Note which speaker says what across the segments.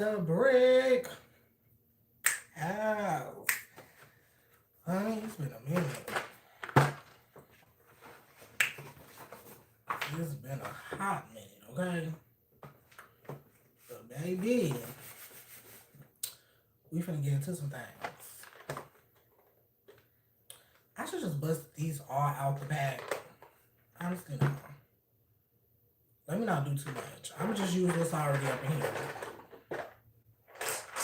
Speaker 1: The brick house. Honey, it's been a minute. It's been a hot minute, okay? But baby, we finna get into some things. I should just bust these all out the bag. Honestly, no. Let me not do too much. I'm gonna just use this already up in here.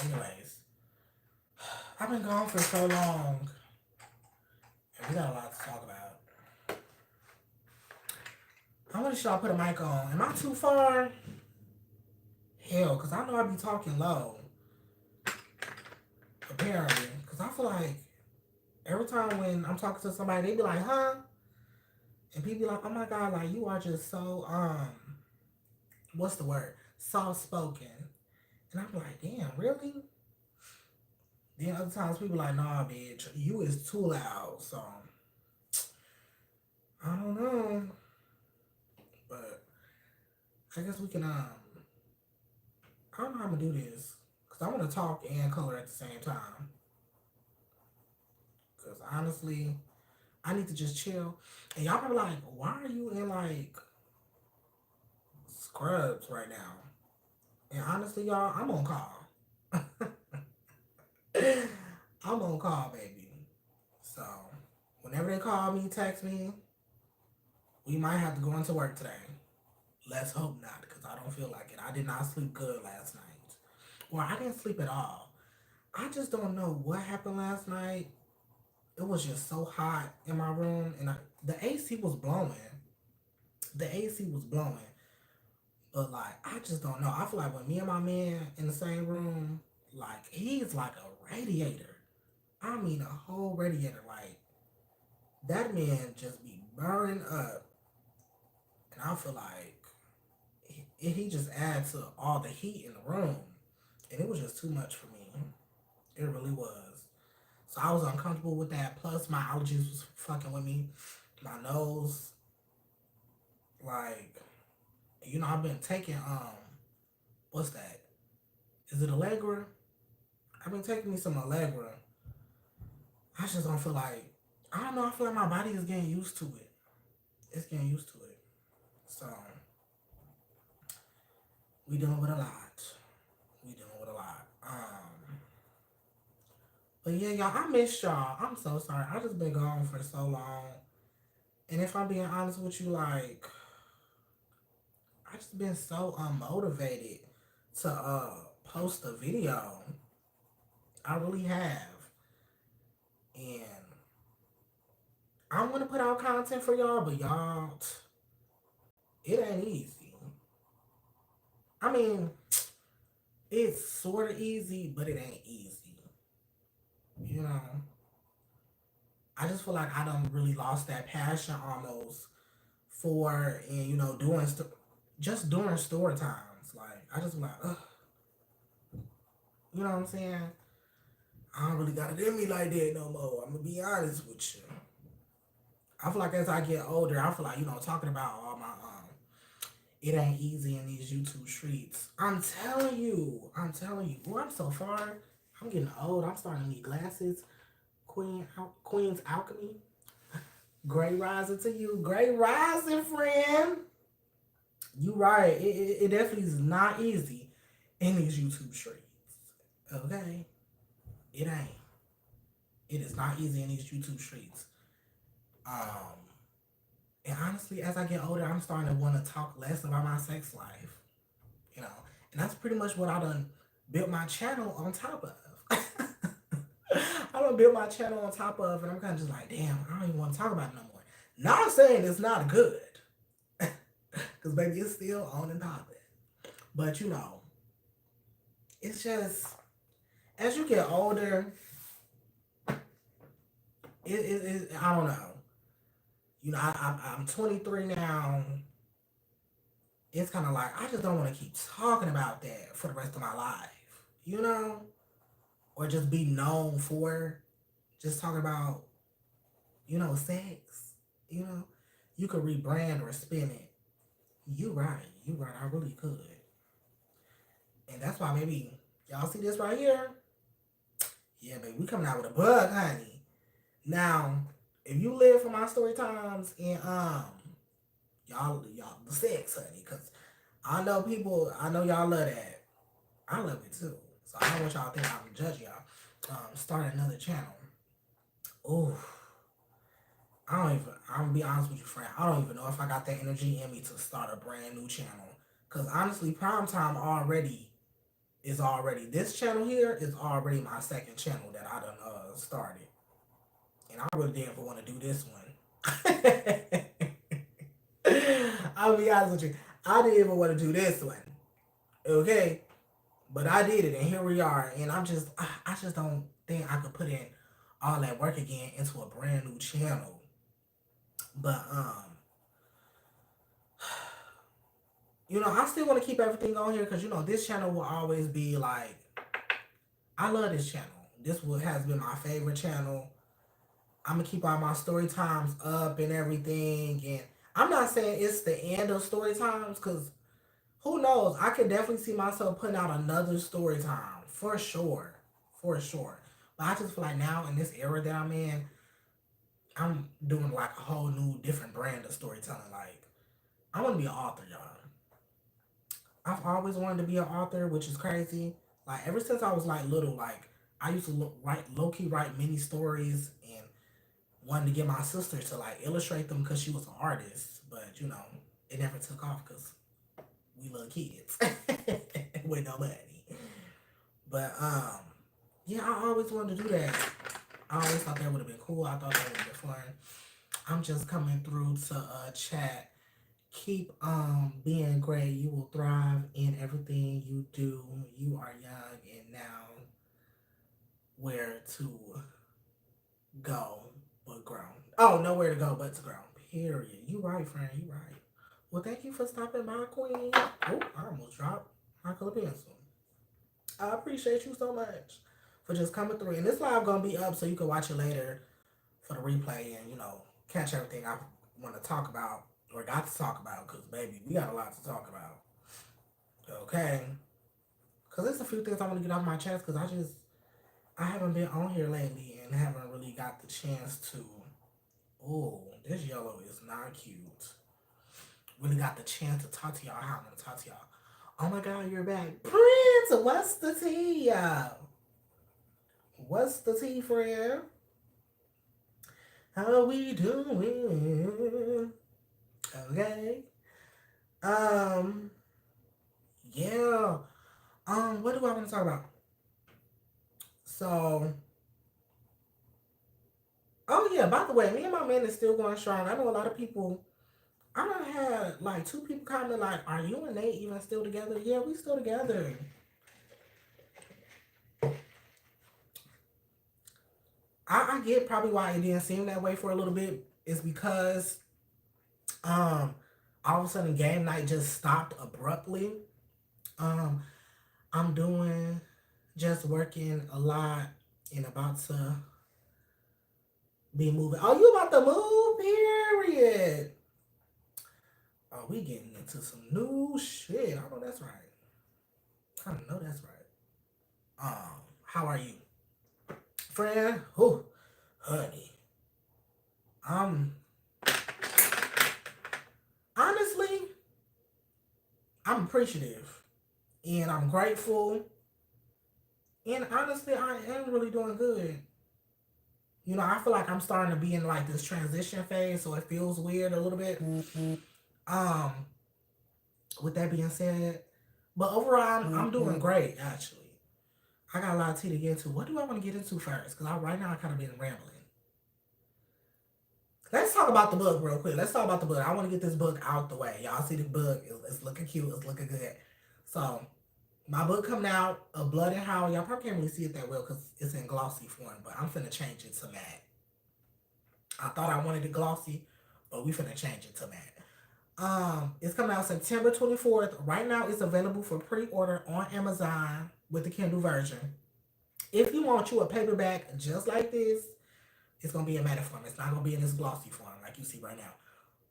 Speaker 1: Anyways, I've been gone for so long, and we got a lot to talk about. How much should I put a mic on? Am I too far? Hell, because I know I be talking low. Apparently. Because I feel like every time when I'm talking to somebody, they be like, huh? And people be like, oh my God, like you are just so, what's the word? Soft spoken. And I'm like, damn, really? Then other times people like, nah, bitch, you is too loud. So, I don't know. But I guess we can, I don't know how I'm going to do this. Because I want to talk and color at the same time. Because honestly, I need to just chill. And y'all probably like, why are you in like scrubs right now? And honestly, y'all, I'm on call. I'm on call, baby. So whenever they call me, text me, we might have to go into work today. Let's hope not, because I don't feel like it. I did not sleep good last night. Well, I didn't sleep at all. I just don't know what happened last night. It was just so hot in my room, and the AC was blowing. The AC was blowing. But like, I just don't know. I feel like when me and my man in the same room, like he's like a radiator. I mean, a whole radiator. Like that man just be burning up, and I feel like he just adds to all the heat in the room, and it was just too much for me. It really was. So I was uncomfortable with that. Plus, my allergies was fucking with me. My nose, like, I've been taking what's that? Is it Allegra? I've been taking me some Allegra. I just don't feel like I don't know. I feel like my body is getting used to it. It's getting used to it. So we dealing with a lot. We dealing with a lot. But yeah, y'all, I missed y'all. I'm so sorry. I just been gone for so long. And if I'm being honest with you, like I just been so unmotivated to post a video. I really have. And I want to put out content for y'all, but y'all, it ain't easy. I mean, it's sort of easy, but it ain't easy. You know, I just feel like I done really lost that passion almost for and doing just during store times. Like I just like, ugh, you know what I'm saying? I don't really got it in me like that no more. I'm gonna be honest with you. I feel like as I get older, I feel like talking about all my it ain't easy in these YouTube streets. I'm telling you. Oh, I'm so far. I'm getting old. I'm starting to need glasses. Queen's Alchemy. Great rising to you. Great rising, friend. You right. It definitely is not easy in these YouTube streets. Okay? It ain't. It is not easy in these YouTube streets. Um, and honestly, as I get older, I'm starting to want to talk less about my sex life. You know, and that's pretty much what I done built my channel on top of. I done built my channel on top of, and I'm kind of just like, damn, I don't even want to talk about it no more. Not saying it's not good, because baby, it's still on and popping. But it's just as you get older, I don't know. I'm 23 now. It's kind of like I just don't want to keep talking about that for the rest of my life, or just be known for just talking about sex. You know, you could rebrand or spin it. You right. I really could, and that's why maybe. Y'all see this right here? Yeah, baby, we coming out with a bug, honey. Now, if you live for my story times and y'all the sex, honey, cause I know people, I know y'all love that. I love it too. So I don't want y'all to think I'm judging y'all. Start another channel. Ooh, I'm gonna be honest with you, friend. I don't even know if I got that energy in me to start a brand new channel. Cause honestly, Prime Time already this channel here is already my second channel that I done started, and I really didn't want to do this one. I'll be honest with you, I didn't even want to do this one, okay, but I did it, and here we are. And I just don't think I could put in all that work again into a brand new channel. But I still want to keep everything on here because this channel will always be like, I love this channel. Has been my favorite channel. I'm gonna keep all my story times up and everything. And I'm not saying it's the end of story times, because who knows? I could definitely see myself putting out another story time for sure, for sure. But I just feel like now in this era that I'm in, I'm doing like a whole new different brand of storytelling. Like, I want to be an author, y'all. I've always wanted to be an author, which is crazy. Like ever since I was like little, like I used to write low key write mini stories and wanted to get my sister to like illustrate them because she was an artist. But it never took off because we little kids with no money. But yeah, I always wanted to do that. I always thought that would have been cool. I thought that would have been fun. I'm just coming through to chat. Keep being great. You will thrive in everything you do. You are young and now where to go but grown. Oh, nowhere to go but to grown. Period. You right, friend. You right. Well, thank you for stopping by, Queen. Oh, I almost dropped my color pencil. I appreciate you so much for just coming through. And this live gonna be up so you can watch it later for the replay and catch everything I want to talk about or got to talk about. Cause baby, we got a lot to talk about. Okay. Cause there's a few things I want to get off my chest. Cause I haven't been on here lately and haven't really got the chance to. Oh, this yellow is not cute. Really got the chance to talk to y'all how I want to talk to y'all. Oh my God, you're back. Prince, what's the tea? What's the tea, friend? How we doing? Okay. Um, yeah. What do I want to talk about? So, oh yeah, by the way, me and my man is still going strong. I know a lot of people. I done had like two people comment like, "Are you and Nate even still together?" Yeah, we still together. I get probably why it didn't seem that way for a little bit is because um all of a sudden game night just stopped abruptly. Um I'm doing just working a lot and about to be moving. Oh, you about to move? Period. Oh, we getting into some new shit. I know that's right. I know that's right. How are you, friend? Oh, honey. Um, honestly, I'm appreciative and I'm grateful. And honestly, I am really doing good. I feel like I'm starting to be in like this transition phase, so it feels weird a little bit. Um, with that being said, but overall, I'm doing great actually. I got a lot of tea to get into. What do I want to get into first? Because right now I kind of been rambling. Let's talk about the book real quick. Let's talk about the book. I want to get this book out the way. Y'all see the book? It's looking cute. It's looking good. So my book coming out of Blood and Howl. Y'all probably can't really see it that well because it's in glossy form, but I'm finna change it to matte. I thought I wanted it glossy, but we finna change it to matte. It's coming out September 24th. Right now, it's available for pre-order on Amazon with the Kindle version. If you want you a paperback just like this, it's gonna be in matte form. It's not gonna be in this glossy form like you see right now.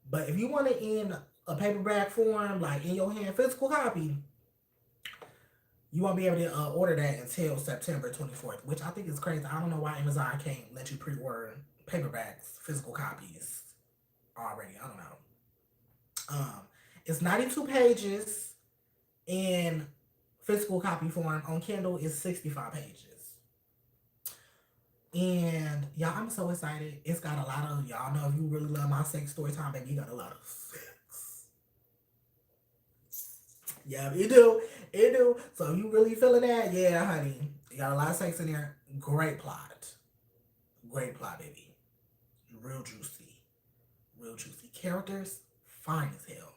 Speaker 1: But if you want it in a paperback form, like in your hand, physical copy, You won't be able to order that until September 24th, which I think is crazy. I don't know why Amazon can't let you pre-order paperbacks, physical copies already. I don't know. Um, it's 92 pages in physical copy form. On Kindle, it's 65 pages. And y'all, I'm so excited. It's got a lot of, y'all know if you really love my sex story time, baby, you got a lot of sex. Yeah, it do. It do. So you really feeling that? Yeah, honey. You got a lot of sex in there. Great plot. Great plot, baby. Real juicy. Real juicy. Characters, fine as hell.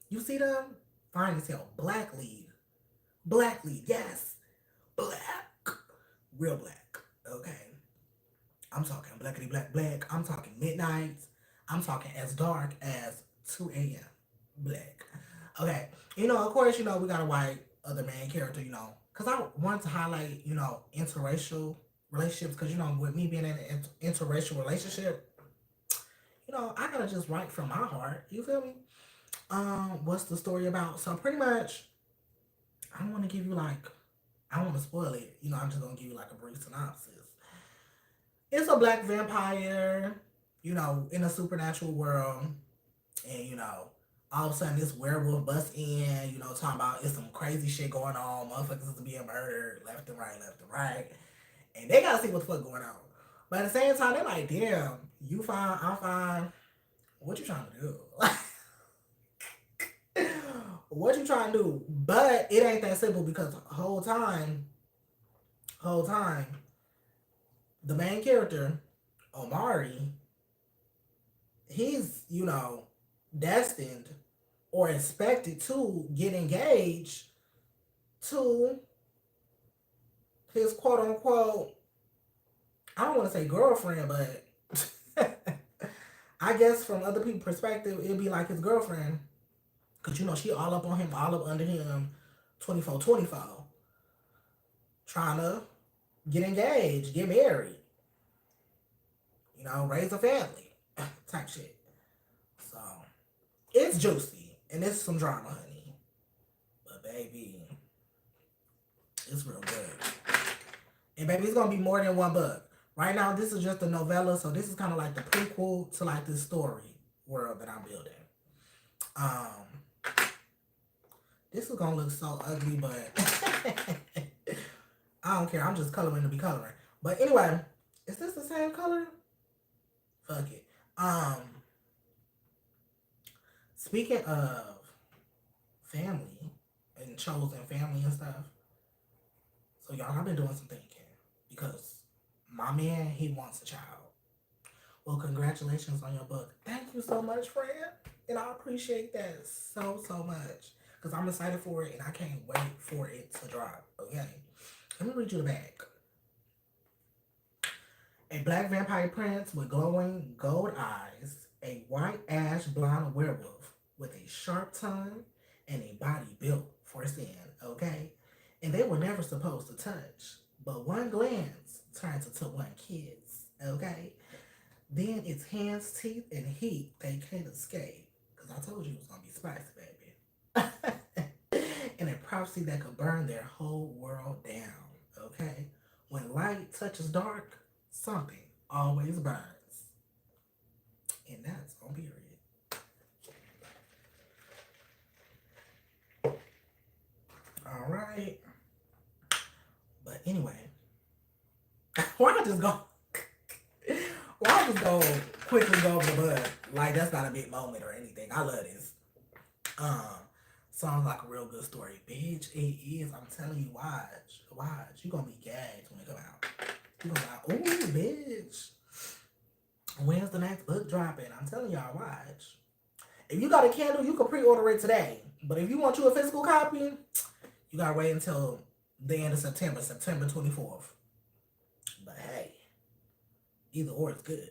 Speaker 1: You see them? Fine as hell. Black lead. Black lead, yes. Black. Real black. Okay. I'm talking blackity black black. I'm talking midnight. I'm talking as dark as 2 a.m. Black. Okay. Of course, we got a white other main character, because I want to highlight, interracial relationships, because, with me being in an interracial relationship, I gotta just write from my heart. You feel me? What's the story about? So pretty much, I don't want to give you like, I don't want to spoil it. I'm just gonna give you like a brief synopsis. It's a black vampire, in a supernatural world, and all of a sudden this werewolf busts in, talking about it's some crazy shit going on, motherfuckers is being murdered left and right, and they gotta see what the fuck going on. But at the same time, they're like, damn, you fine, I'm fine. What you trying to do? What you trying to do? But it ain't that simple because whole time, the main character, Omari, he's, destined or expected to get engaged to his quote unquote, I don't want to say girlfriend, but I guess from other people's perspective, it'd be like his girlfriend. Because, she all up on him, all up under him, 24/24, trying to get engaged, get married, raise a family type shit. So, it's juicy. And it's some drama, honey. But, baby, it's real good. And, baby, it's going to be more than one book. Right now, this is just a novella, so this is kind of like the prequel to, like, this story world that I'm building. This is going to look so ugly, but I don't care. I'm just coloring to be coloring. But anyway, is this the same color? Fuck it. Speaking of family and chosen family and stuff, so y'all, I've been doing some thinking because my man, he wants a child. Well, congratulations on your book. Thank you so much, friend. And I appreciate that so much because I'm excited for it and I can't wait for it to drop. Okay, let me read you the back. A black vampire prince with glowing gold eyes, a white ash blonde werewolf with a sharp tongue and a body built for sin, okay? And they were never supposed to touch, but one glance turns into one kiss, okay? Then it's hands, teeth, and heat they can't escape. Because I told you it was going to be spicy, baby. And a prophecy that could burn their whole world down, okay? When light touches dark, something always burns. And that's on period. All right. But anyway, why I just go? Why I just go quickly go over the bud? Like that's not a big moment or anything. I love this. Sounds like a real good story, bitch. It is. I'm telling you, watch. You gonna be gagged when it come out. You gonna be like, ooh, bitch. When's the next book dropping? I'm telling y'all, watch. If you got a Kindle, you can pre-order it today. But if you want you a physical copy, you gotta wait until the end of September 24th. But hey, either or is good.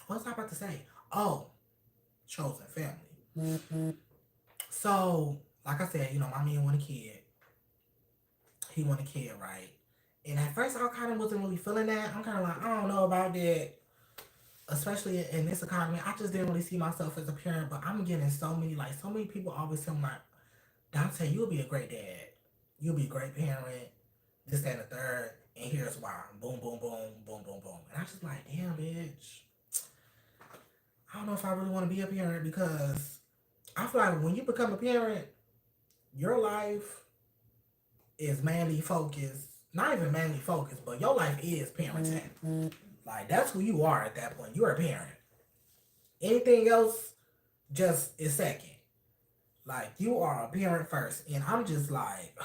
Speaker 1: What was I about to say? Oh, chosen family. So, like I said, my man want a kid. He want a kid, right? And at first, I kind of wasn't really feeling that. I'm kind of like, I don't know about that. especially in this economy, I just didn't really see myself as a parent. But I'm getting so many, like, so many people always tell me, like, Dante, you'll be a great dad. You'll be a great parent. This, that, and the third. And here's why. Boom, boom, boom, boom, boom, boom. And I just like, damn, bitch. I don't know if I really want to be a parent because I feel like when you become a parent, your life is mainly focused. Not even mainly focused, but your life is parenting. Like, that's who you are at that point. You're a parent. Anything else just is second. Like, you are a parent first. And I'm just like,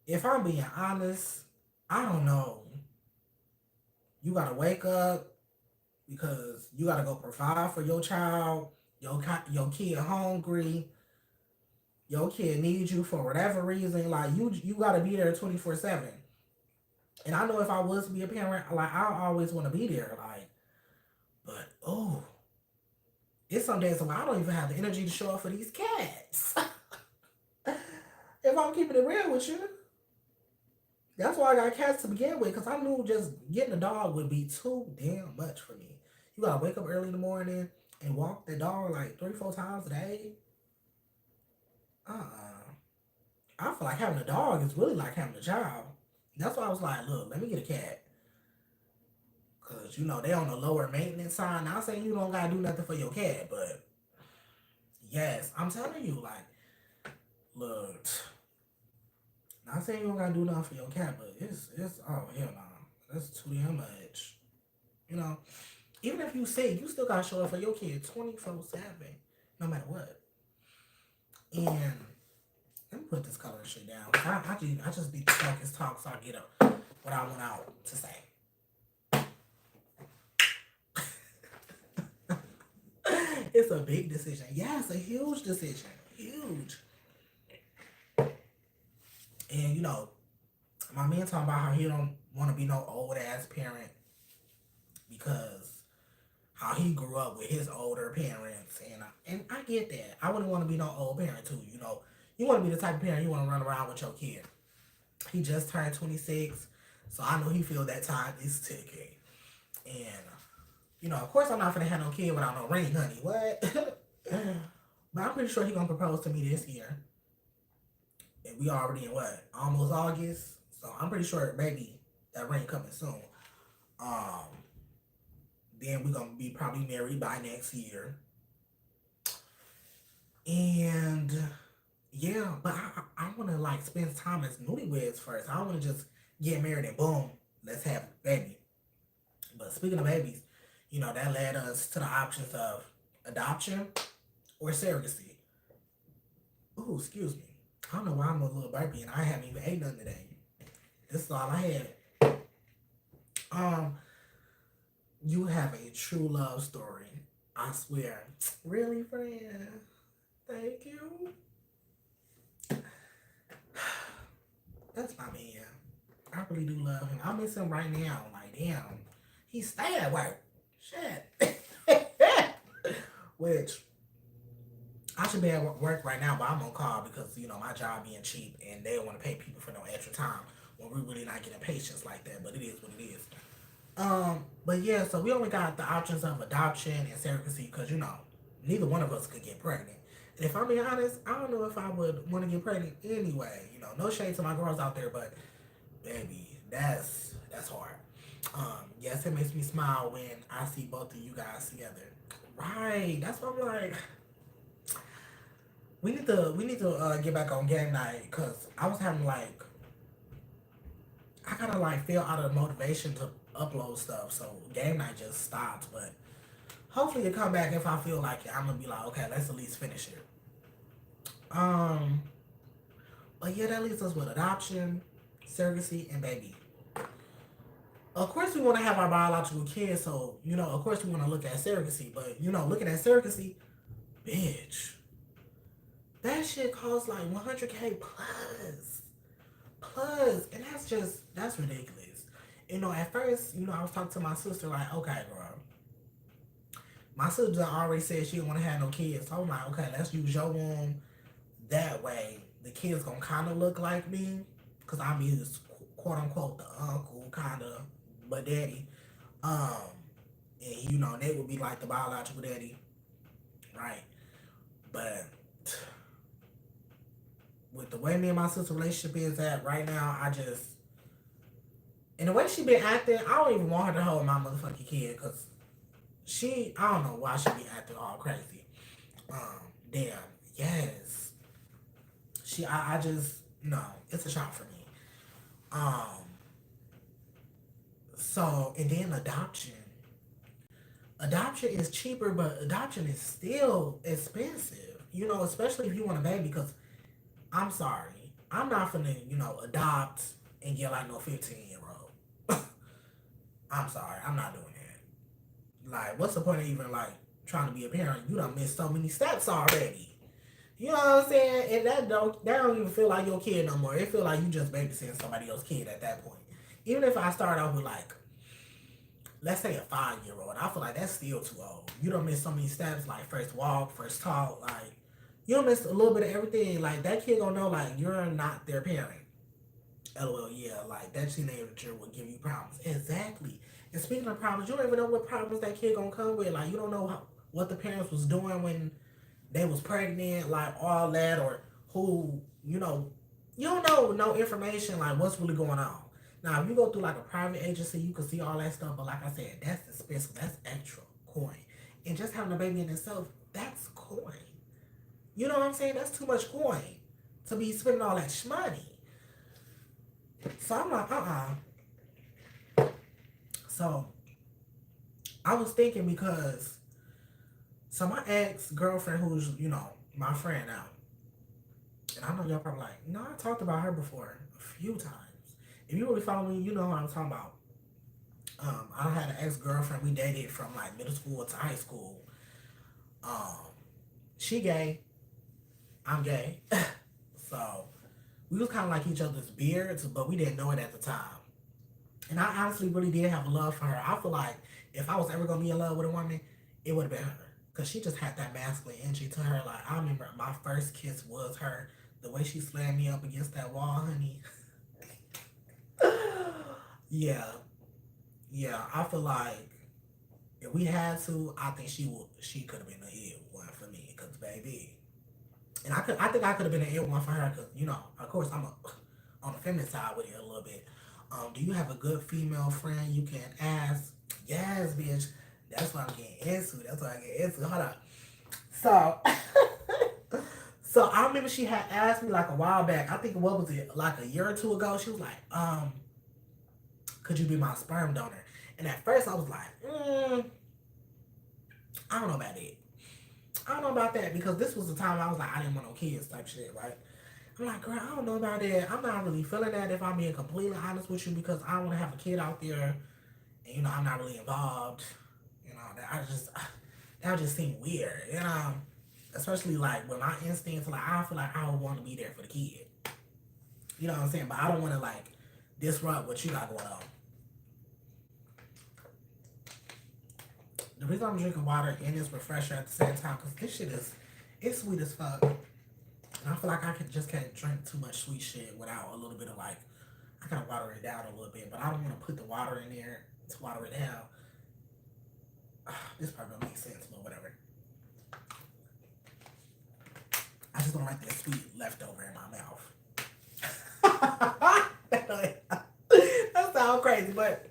Speaker 1: if I'm being honest, I don't know. You gotta wake up because you gotta go provide for your child. Your kid hungry. Your kid needs you for whatever reason. Like, you gotta be there 24/7. And I know if I was to be a parent, like, I always want to be there. Like, but oh, it's some days where I don't even have the energy to show up for these cats. If I'm keeping it real with you, that's why I got cats to begin with, because I knew just getting a dog would be too damn much for me. You gotta wake up early in the morning and walk the dog like 3, 4 times a day. Uh-uh. I feel like having a dog is really like having a child. That's why I was like, look, let me get a cat. Cause they on the lower maintenance side. Not saying you don't gotta do nothing for your cat, but yes, I'm telling you, like, look, not saying you don't gotta do nothing for your cat, but it's oh hell no, that's too damn much. You know, even if you sick, you still gotta show up for your kid 24/7, no matter what. And let me put this color shit down. I just need to focus talk so I get up what I want out to say. It's a big decision. Yeah, it's a huge decision. Huge. And my man talking about how he don't want to be no old ass parent because how he grew up with his older parents, and I get that. I wouldn't want to be no old parent too. You want to be the type of parent you want to run around with your kid. He just turned 26, so I know he feel that time is ticking. And of course, I'm not gonna have no kid without no ring, honey. What? But I'm pretty sure he gonna propose to me this year. And we already in what? Almost August. So I'm pretty sure maybe that ring coming soon. Um, then we gonna be probably married by next year. And yeah, but I wanna like spend time as newlyweds first. I don't wanna just get married and boom, let's have a baby. But speaking of babies, that led us to the options of adoption or surrogacy. Ooh, excuse me. I don't know why I'm a little burpy and I haven't even ate nothing today. This is all I had. Um, you have a true love story. I swear. Really, friend? Thank you. That's my man. I really do love him. I miss him right now. Like, damn. He stay at work. Shit. Which I should be at work right now, but I'm on call because my job being cheap and they don't want to pay people for no extra time when we're really not getting patients like that. But it is what it is. But yeah, so we only got the options of adoption and surrogacy because neither one of us could get pregnant. And if I'm being honest, I don't know if I would want to get pregnant anyway. No shade to my girls out there, but baby, that's hard. Yes, it makes me smile when I see both of you guys together. Right, that's what I'm like. We need to get back on game night because I was having like I kind of like feel out of motivation to upload stuff, so game night just stopped. But hopefully it come back if I feel like it. I'm gonna be like, okay, let's at least finish it. Um, but yeah, that leaves us with adoption, surrogacy, and baby. Of course, we want to have our biological kids, so of course, we want to look at surrogacy. But looking at surrogacy, bitch, that shit costs like 100K plus, and that's ridiculous. At first, I was talking to my sister like, okay, girl, my sister already said she didn't want to have no kids. So I was like, okay, let's use your womb. That way, the kids gonna kind of look like me, cause I'm his quote unquote the uncle, kind of, but daddy. Um, and you know they would be like the biological daddy, right? But with the way me and my sister relationship is at right now, I just and the way she been acting, I don't even want her to hold my motherfucking kid because I don't know why she be acting all crazy. Damn, yes, I just no, it's a shock for me. Um, so and then adoption is cheaper, but adoption is still expensive. You know, especially if you want a baby. Because I'm sorry, I'm not finna adopt and get like no 15-year-old. I'm sorry, I'm not doing that. Like, what's the point of even like trying to be a parent? You done missed so many steps already. You know what I'm saying? And that don't even feel like your kid no more. It feel like you just babysitting somebody else's kid at that point. Even if I start off with like, let's say a 5-year old, I feel like that's still too old. You don't miss so many steps, like first walk, first talk, like you don't miss a little bit of everything. Like that kid gonna know like you're not their parent. LOL, yeah, like that teenager will give you problems. Exactly. And speaking of problems, you don't even know what problems that kid gonna come with. Like you don't know what the parents was doing when they was pregnant, like all that, or who, you don't know no information like what's really going on. Now, if you go through like a private agency, you can see all that stuff. But like I said, that's expensive. That's extra coin. And just having a baby in itself, that's coin. You know what I'm saying? That's too much coin to be spending all that money. So I'm like, So I was thinking because my ex girlfriend, who's my friend now, and I know y'all probably like, no, I talked about her before a few times. If you really follow me, you know what I'm talking about. I had an ex girlfriend. We dated from like middle school to high school. Um, she gay. I'm gay. So we was kind of like each other's beards, but we didn't know it at the time. And I honestly really did have love for her. I feel like if I was ever gonna be in love with a woman, it would have been her. Cause she just had that masculine energy to her. Like I remember my first kiss was her. The way she slammed me up against that wall, honey. Yeah, yeah. I feel like if we had to, I think she could have been the ill one for me. Cause baby, and I think I could have been an ill one for her. Cause of course, I'm on the feminine side with it a little bit. Do you have a good female friend you can ask? Yes, bitch. That's what I'm getting into. That's what I get into. Hold on. So, so I remember she had asked me like a while back. I think what was it, like a year or two ago? She was like, could you be my sperm donor? And at first I was like, I don't know about it. I don't know about that because this was the time I was like, I didn't want no kids type shit, right? I'm like, girl, I don't know about that. I'm not really feeling that if I'm being completely honest with you because I don't want to have a kid out there and, I'm not really involved. That would just seem weird, especially like with my instincts, like I feel like I would want to be there for the kid. You know what I'm saying? But I don't want to like disrupt what you got going on. The reason I'm drinking water and this refresher at the same time because this shit it's sweet as fuck. And I feel like I can't drink too much sweet shit without a little bit of like I gotta water it down a little bit, but I don't want to put the water in there to water it down. This probably don't make sense, but whatever. I just don't like that sweet leftover in my mouth. That sounds crazy, but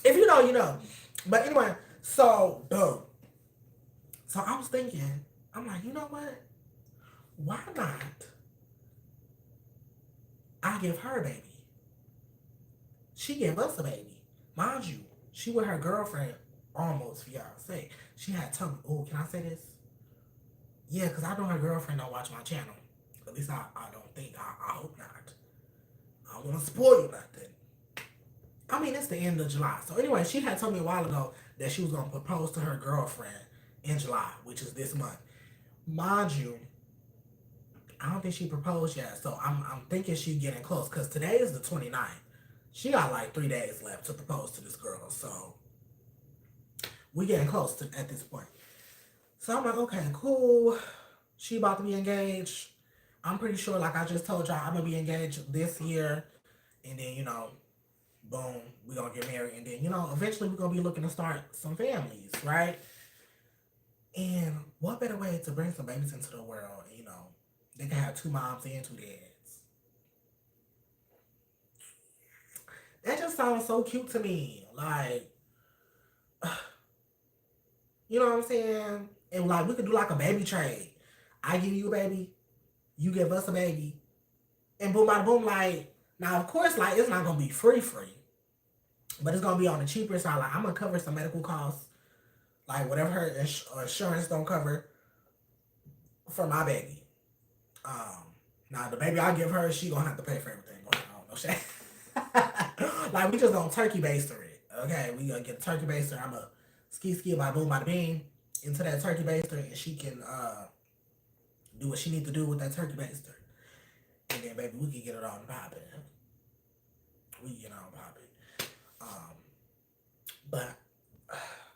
Speaker 1: if you know, you know. But anyway, so boom. So I was thinking, I'm like, you know what? Why not? I give her a baby. She gave us a baby. Mind you, she with her girlfriend, almost fiance. She had told me, oh, can I say this? Yeah, because I know her girlfriend don't watch my channel. At least I don't think. I hope not. I don't want to spoil nothing. I mean, it's the end of July. So anyway, she had told me a while ago that she was going to propose to her girlfriend in July, which is this month. Mind you, I don't think she proposed yet. So I'm thinking she's getting close because today is the 29th. She got like 3 days left to propose to this girl. So we getting close at this point. So I'm like, okay, cool. She about to be engaged. I'm pretty sure, like I just told y'all, I'm gonna be engaged this year, and then Boom, we're gonna get married, and then eventually we're gonna be looking to start some families, right? And what better way to bring some babies into the world? They can have two moms and two dads. That just sounds so cute to me. Like, you know what I'm saying? And like we could do like a baby trade. I give you a baby, you give us a baby, and boom, bada boom. Like now, of course, like it's not gonna be free, but it's gonna be on the cheaper side. Like I'm gonna cover some medical costs, like whatever her insurance don't cover for my baby. Um, Now the baby I give her, she gonna have to pay for everything. I don't know shit. Like we just gonna turkey baster it. Okay, we gonna get a turkey baster. I'm a ski by boom by beam into that turkey baster, and she can do what she need to do with that turkey baster. And then baby, we can get it on popping. We get on popping. Um, but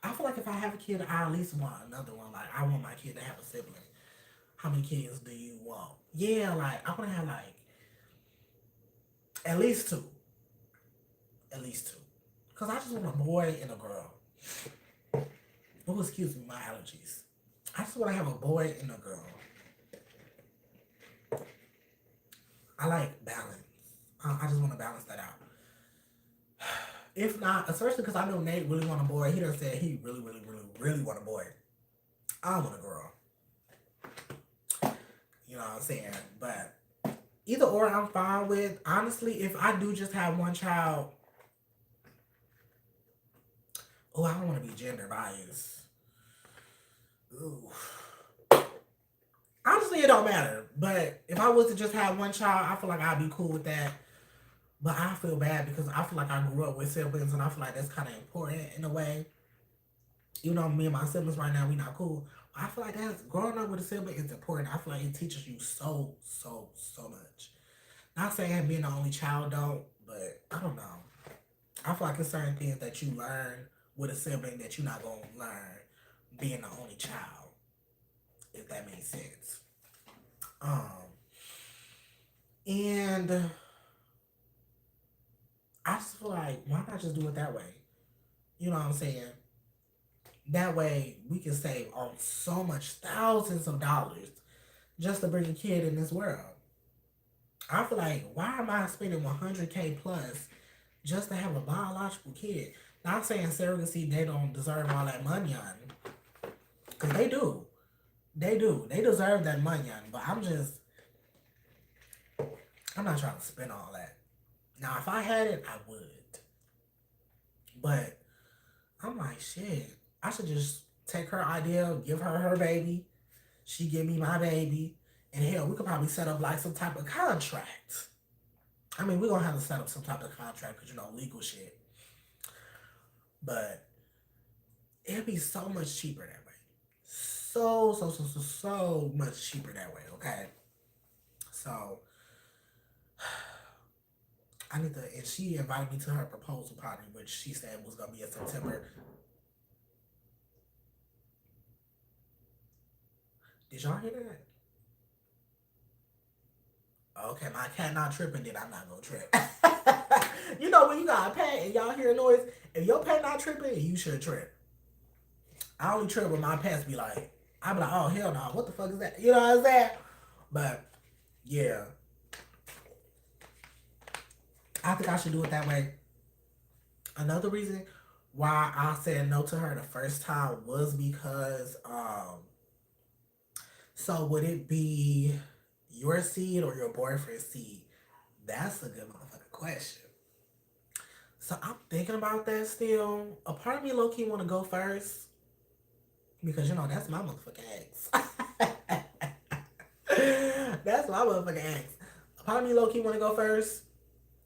Speaker 1: I feel like if I have a kid, I at least want another one. Like I want my kid to have a sibling. How many kids do you want? Yeah, like I want to have like at least two. At least two. Cause I just want a boy and a girl. Oh, excuse me, my allergies. I just want to have a boy and a girl. I like balance. I just want to balance that out. If not, especially because I know Nate really want a boy. He done said he really, really, really, really want a boy. I want a girl. You know what I'm saying? But either or, I'm fine with. Honestly, if I do just have one child, oh, I don't want to be gender biased. Ooh. Honestly, it don't matter. But if I was to just have one child, I feel like I'd be cool with that. But I feel bad because I feel like I grew up with siblings, and I feel like that's kind of important in a way. Me and my siblings right now, we not cool. I feel like that's growing up with a sibling is important. I feel like it teaches you so much. Not saying being the only child don't, but I don't know. I feel like it's certain things that you learn with a sibling that you're not gonna learn being the only child, if that makes sense. Um, and I just feel like why not just do it that way? You know what I'm saying? That way we can save on so much thousands of dollars just to bring a kid in this world. I feel like why am I spending 100K plus just to have a biological kid? Not saying surrogacy they don't deserve all that money on, because they do. They do. They deserve that money on. But I'm not trying to spend all that. Now, if I had it, I would. But I'm like, shit. I should just take her idea, give her her baby. She give me my baby. And hell, we could probably set up like some type of contract. I mean, we're going to have to set up some type of contract because, legal shit. But it'd be so much cheaper that way. So much cheaper that way, okay? So, I need to, and she invited me to her proposal party, which she said was going to be in September. Did y'all hear that? Okay, my cat not tripping, then I'm not gonna trip. When you got a pet and y'all hear a noise, if your pet not tripping, you should trip. I only trip when my pets be like, I be like, oh hell no, what the fuck is that? You know what I'm saying? But yeah, I think I should do it that way. Another reason why I said no to her the first time was because so would it be your seed or your boyfriend's seed? That's a good motherfucking question. So I'm thinking about that still. A part of me low key want to go first because that's my motherfucking ex. That's my motherfucking ex. A part of me low key want to go first,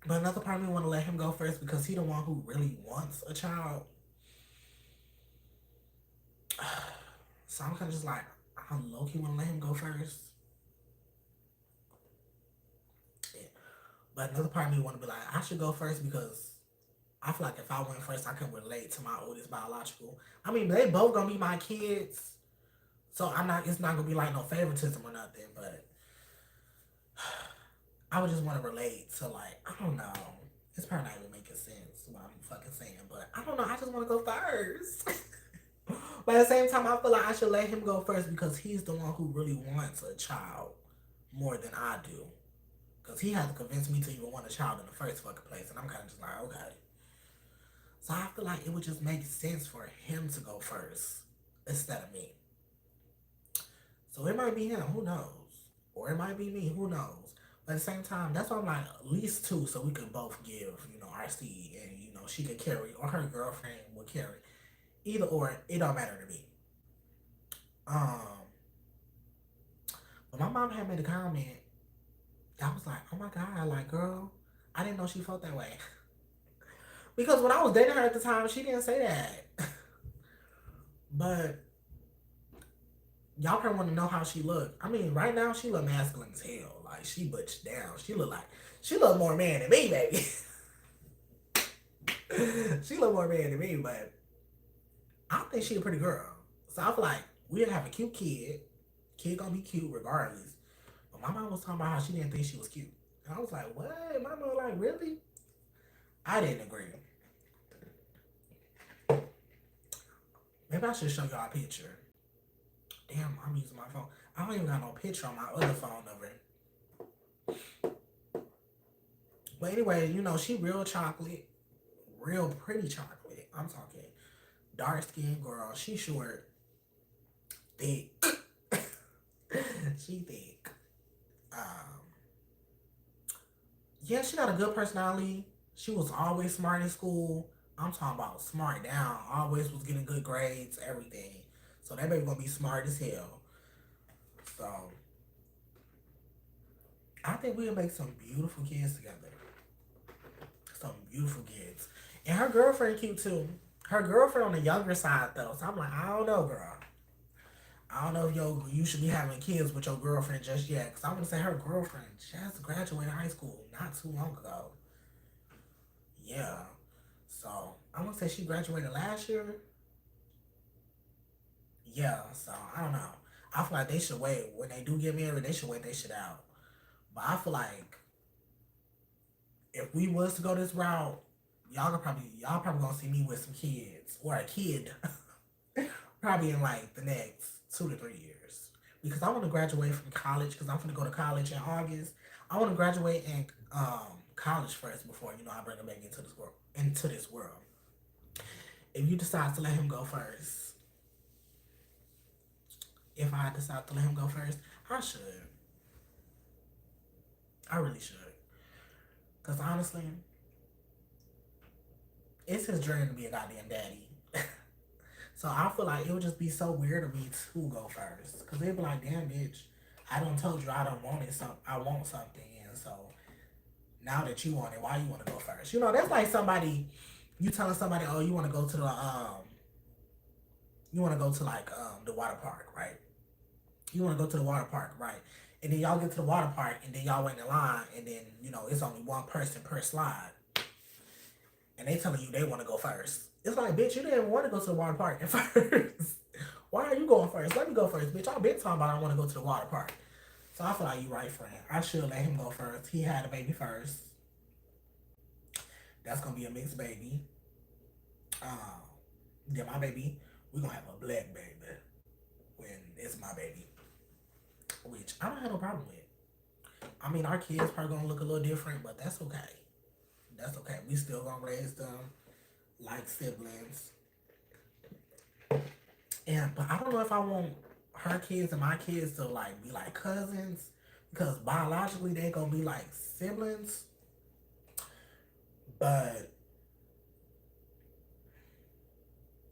Speaker 1: but another part of me want to let him go first because he the one who really wants a child. So I'm kind of just like, I low key want to let him go first. Yeah. But another part of me want to be like, I should go first because I feel like if I went first, I could relate to my oldest biological. I mean, they both gonna be my kids, so I'm not. It's not gonna be like no favoritism or nothing. But I would just want to relate to like I don't know. It's probably not even making sense what I'm fucking saying, but I don't know. I just want to go first. But at the same time, I feel like I should let him go first because he's the one who really wants a child more than I do. Because he had to convince me to even want a child in the first fucking place. And I'm kind of just like, okay. So I feel like it would just make sense for him to go first instead of me. So it might be him, who knows? Or it might be me, who knows? But at the same time, that's why I'm like, at least two so we could both give, our seed and, she could carry, or her girlfriend would carry. Either or, it don't matter to me. Um, but my mom had made a comment. I was like, oh my God, like, girl, I didn't know she felt that way. Because when I was dating her at the time, she didn't say that. But y'all probably want to know how she looked. I mean, right now she look masculine as hell. Like she butched down. She look more man than me, baby. She look more man than me, but I think she a pretty girl. So I feel like we'd have a cute kid. Kid gonna be cute regardless. But my mom was talking about how she didn't think she was cute. And I was like, what? My mom was like, really? I didn't agree. Maybe I should show y'all a picture. Damn, I'm using my phone. I don't even got no picture on my other phone of her. But anyway, she real chocolate. Real pretty chocolate. I'm talking dark skinned girl. She short. Thick. She thick. Yeah, she got a good personality. She was always smart in school. I'm talking about smart down. Always was getting good grades, everything. So that baby gonna be smart as hell. So I think we'll make some beautiful kids together. Some beautiful kids. And her girlfriend cute too. Her girlfriend on the younger side though. So I'm like, I don't know, girl. I don't know if you should be having kids with your girlfriend just yet. Because I'm going to say her girlfriend just graduated high school not too long ago. Yeah. So I'm going to say she graduated last year. Yeah. So I don't know. I feel like they should wait. When they do get married, they should wait their shit out. But I feel like if we was to go this route, y'all probably gonna see me with some kids or a kid probably in like the next 2 to 3 years because I want to graduate from college because I'm gonna go to college in August. I want to graduate in college first before I bring him back into this world. If you decide to let him go first, if I decide to let him go first, I should. I really should. Because honestly, it's his dream to be a goddamn daddy. So I feel like it would just be so weird of me to go first. Because they'd be like, damn, bitch, I done told you I don't want it. I want something. And so now that you want it, why you want to go first? That's like somebody, you telling somebody, oh, you want to go to the water park, right? You want to go to the water park, right? And then y'all get to the water park and then y'all wait in line and then, it's only one person per slide. And they telling you they want to go first. It's like, bitch, you didn't want to go to the water park at first. Why are you going first? Let me go first, bitch. I've been talking about I want to go to the water park. So I feel like you right, friend. I should let him go first. He had a baby first. That's going to be a mixed baby. Then my baby, we're going to have a black baby when it's my baby. Which I don't have no problem with. I mean, our kids probably going to look a little different, but that's okay. That's okay. We still going to raise them like siblings. But I don't know if I want her kids and my kids to like be like cousins because biologically they gonna be like siblings. But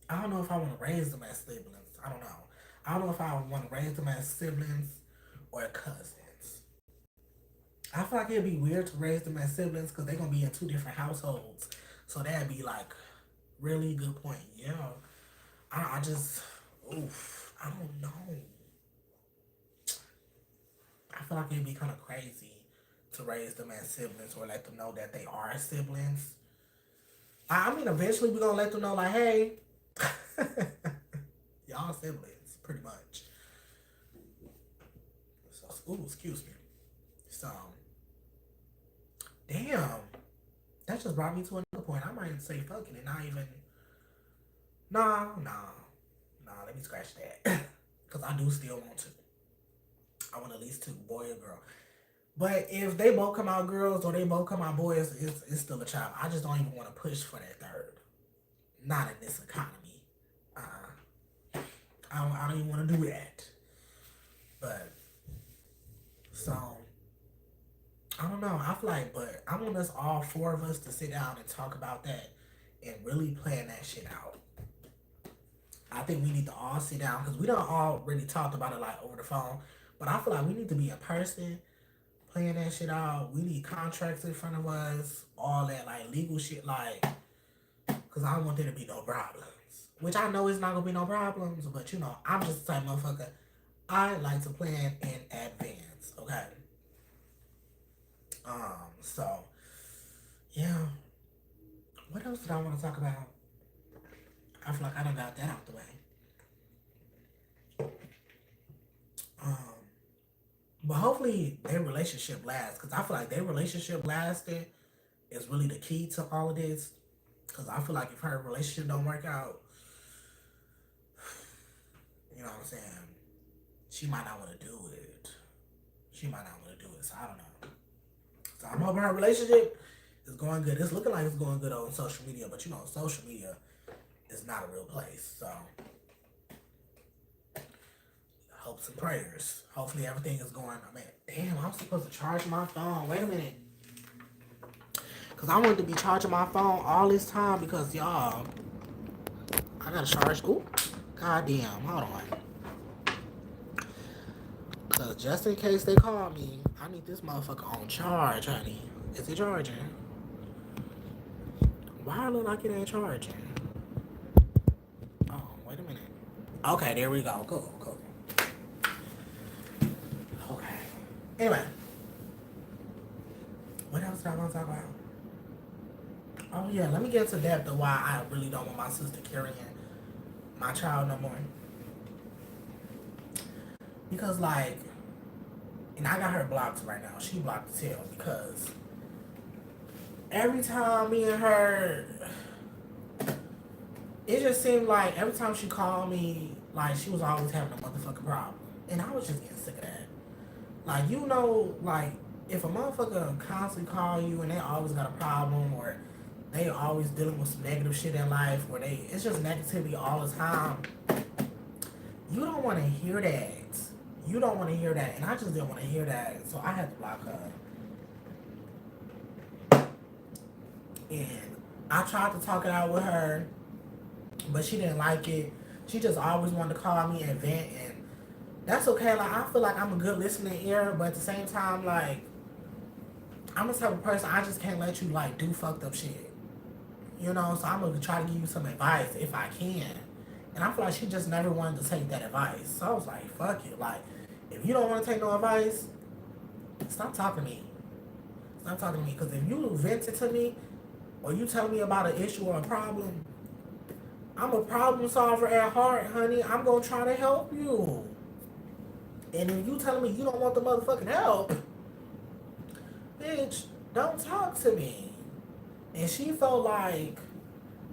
Speaker 1: I don't know if I want to raise them as siblings. I don't know. I don't know if I want to raise them as siblings or cousins. I feel like it'd be weird to raise them as siblings because they're gonna be in two different households. So that'd be like really good point. Yeah. I just I don't know. I feel like it'd be kind of crazy to raise them as siblings or let them know that they are siblings. I mean, eventually we're gonna let them know, like, hey, y'all siblings, pretty much. So, excuse me. So, damn, that that just brought me to another point. I might say fuck it and not even. No, no, no. Let me scratch that. Because I do still want to. I want at least two, boy or girl. But if they both come out girls or they both come out boys, it's still a child. I just don't even want to push for that third. Not in this economy. I don't even want to do that. But, so, I don't know. I feel like, but I want us all four of us to sit down and talk about that and really plan that shit out. I think we need to all sit down because we don't all really talked about it like over the phone. But I feel like we need to be in person, playing that shit out. We need contracts in front of us, all that like legal shit, like, because I don't want there to be no problems. Which I know is not gonna be no problems, but you know, I'm just the type of motherfucker. I like to plan in advance. Okay. So yeah. What else did I want to talk about? I feel like I done got that out the way. Um, but hopefully their relationship lasts, because I feel like their relationship lasting is really the key to all of this. Because I feel like if her relationship don't work out, you know what I'm saying, she might not want to do it. She might not want to do it, so I don't know. So I'm hoping her relationship is going good. It's looking like it's going good on social media, but you know, social media is not a real place. So hopes and prayers. Hopefully everything is going. I mean, damn, I'm supposed to charge my phone. Wait a minute. Because I wanted to be charging my phone all this time because, y'all, I got to charge. Ooh, goddamn. Hold on. Because just in case they call me, I need this motherfucker on charge, honey. Is it charging? Why I look like it ain't charging? Oh, wait a minute. Okay, there we go. Cool, cool. Okay. Anyway. What else did I want to talk about? Oh, yeah. Let me get into depth of why I really don't want my sister carrying my child no more. Because, like, and I got her blocked right now. She blocked as hell because every time me and her, it just seemed like every time she called me, like, she was always having a motherfucking problem. And I was just getting sick of that. Like, you know, like, if a motherfucker constantly call you and they always got a problem or they always dealing with some negative shit in life or it's just negativity all the time, you don't want to hear that. You don't want to hear that. And I just didn't want to hear that. So I had to block her. And I tried to talk it out with her, but she didn't like it. She just always wanted to call me and vent, and that's okay. Like, I feel like I'm a good listening ear, but at the same time, like, I'm the type of person, I just can't let you, like, do fucked up shit. You know, so I'm gonna try to give you some advice if I can. And I feel like she just never wanted to take that advice. So I was like, fuck it. Like, if you don't want to take no advice, stop talking to me. Stop talking to me. Because if you vent it to me, or you tell me about an issue or a problem, I'm a problem solver at heart, honey. I'm gonna try to help you. And if you telling me you don't want the motherfucking help, bitch, don't talk to me. And she felt like,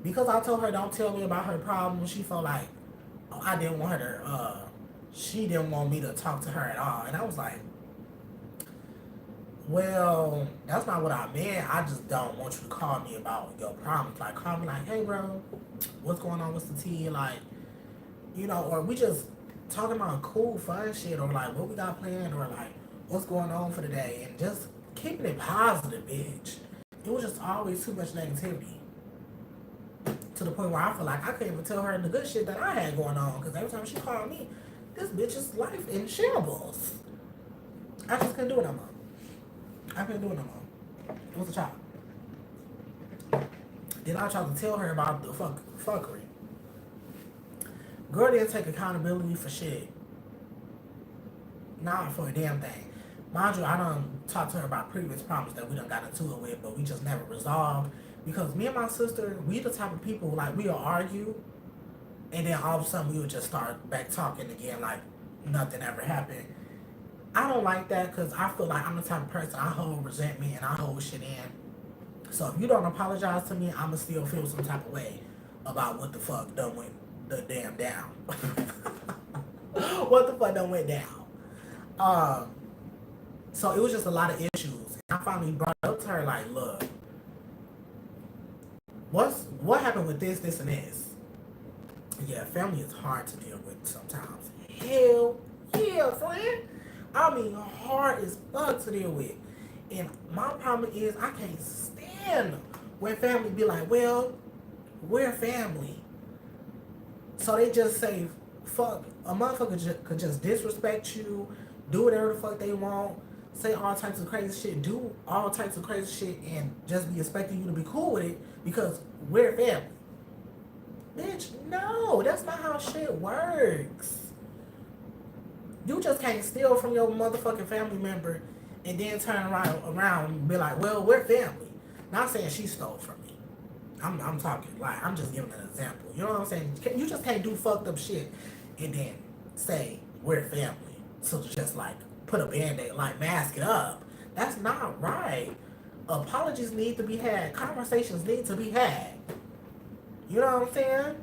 Speaker 1: because I told her don't tell me about her problem, she felt like, oh, I didn't want her to, she didn't want me to talk to her at all. And I was like, well, that's not what I meant. I just don't want you to call me about your problems. Like, call me like, hey, bro, what's going on? What's the tea? Like, you know, or we just talking about cool, fun shit, or like what we got planned, or like what's going on for the day, and just keeping it positive, bitch. It was just always too much negativity to the point where I feel like I couldn't even tell her the good shit that I had going on, because every time she called me, this bitch's life in shambles. I just couldn't do it no more. I couldn't do it no more. It was a child. Then I tried to tell her about the fuckery. Girl didn't take accountability for shit. Not for a damn thing. Mind you, I done talked to her about previous problems that we done got into it with, but we just never resolved. Because me and my sister, we the type of people, like, we'll argue, and then all of a sudden we would just start back talking again like nothing ever happened. I don't like that because I feel like I'm the type of person, I hold resentment and I hold shit in. So if you don't apologize to me, I'ma still feel some type of way about what the fuck done went the damn down. What the fuck done went down? Um, so it was just a lot of issues. And I finally brought it up to her like, look, what happened with this, and this? Yeah, family is hard to deal with sometimes. Hell yeah, friend. I mean, hard as fuck to deal with. And my problem is I can't stand when family be like, well, we're family. So they just say, fuck, a motherfucker could just disrespect you, do whatever the fuck they want, say all types of crazy shit, do all types of crazy shit, and just be expecting you to be cool with it because we're family. Bitch, no, that's not how shit works. You just can't steal from your motherfucking family member and then turn around and be like, well, we're family. Not saying she stole from me. I'm talking, like, I'm just giving an example. You know what I'm saying? You just can't do fucked up shit and then say, we're family. So just, like, put a band-aid, like, mask it up. That's not right. Apologies need to be had. Conversations need to be had. You know what I'm saying?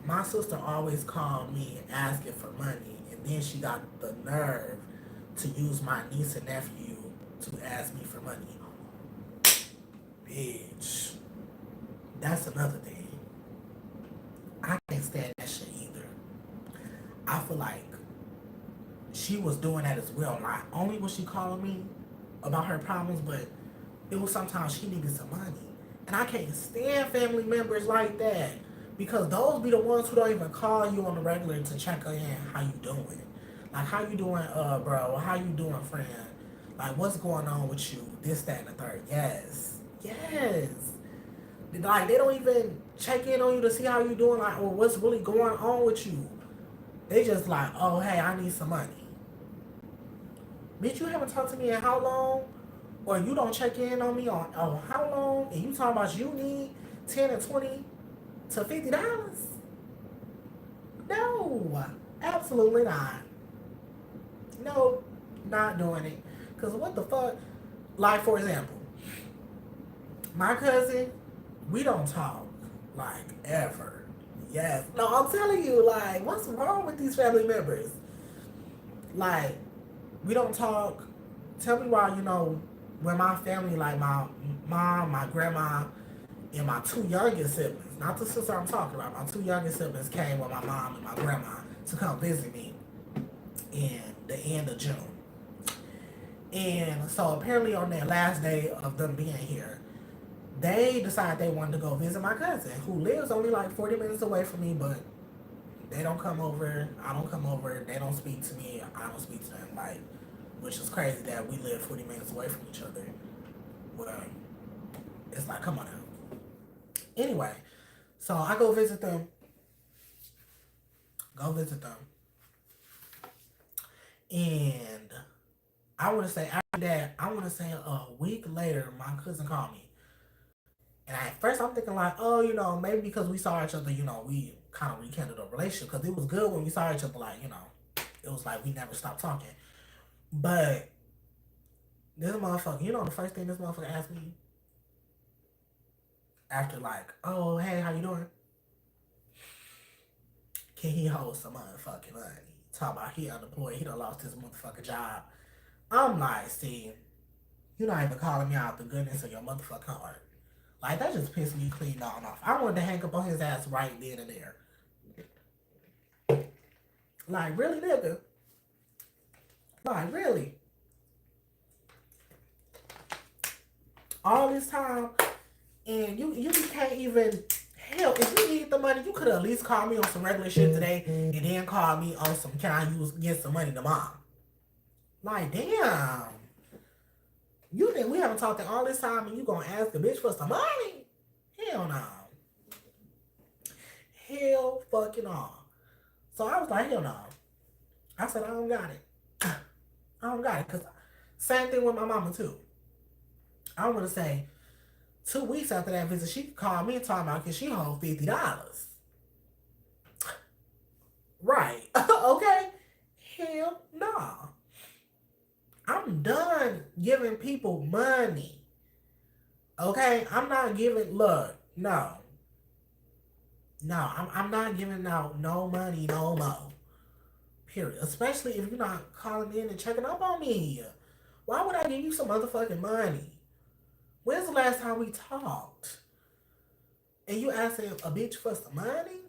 Speaker 1: My sister always called me asking for money, and then she got the nerve to use my niece and nephew to ask me for money. Bitch. That's another thing. I can't stand that shit either. I feel like she was doing that as well. Not only was she calling me about her problems, but it was sometimes she needed some money. And I can't stand family members like that. Because those be the ones who don't even call you on the regular to check in how you doing. Like, how you doing, bro? How you doing, friend? Like, what's going on with you? This, that, and the third. Yes. Yes. Like, they don't even check in on you to see how you doing, like, or what's really going on with you. They just like, oh, hey, I need some money. Bitch, you haven't talked to me in how long? Or you don't check in on me on how long? And you talking about you need 10 and 20 to $50? No, absolutely not. No, not doing it. Cause what the fuck? Like, for example, my cousin, we don't talk like ever. Yes. No, I'm telling you, like, what's wrong with these family members? Like, we don't talk. Tell me why, when my family, like my mom, my grandma, and my two youngest siblings, not the sister I'm talking about, my two youngest siblings came with my mom and my grandma to come visit me in the end of June. And so apparently on their last day of them being here, they decided they wanted to go visit my cousin, who lives only like 40 minutes away from me, but they don't come over, I don't come over, they don't speak to me, I don't speak to them, like, which is crazy that we live 40 minutes away from each other. Well, it's like, come on now. Anyway, so I go visit them. And I want to say after that, I want to say a week later, my cousin called me. And at first I'm thinking like, oh, maybe because we saw each other, we kind of rekindled a relationship. Because it was good when we saw each other, like, it was like we never stopped talking. But this motherfucker, the first thing this motherfucker asked me after like, oh, hey, how you doing? Can he hold some motherfucking money? Talk about he unemployed, he done lost his motherfucking job. I'm like, see, you're not even calling me out the goodness of your motherfucking heart. Like, that just pissed me clean on off. I wanted to hang up on his ass right then and there. Like, really, nigga? Like, really? All this time, and you can't even... Hell, if you need the money, you could at least call me on some regular shit today and then call me on some, can I get some money tomorrow? Like, damn. You think we haven't talked in all this time and you gonna ask the bitch for some money? Hell no. Hell fucking no. So I was like, hell no. I said, I don't got it. I don't got it. Because same thing with my mama, too. I want to say, 2 weeks after that visit, she called me and talking about, can she hold $50? Right. Okay. Hell no. I'm done giving people money. Okay? I'm not giving, look, no. No, I'm not giving out no money no more. Period. Especially if you're not calling in and checking up on me. Why would I give you some motherfucking money? When's the last time we talked? And you asking a bitch for some money?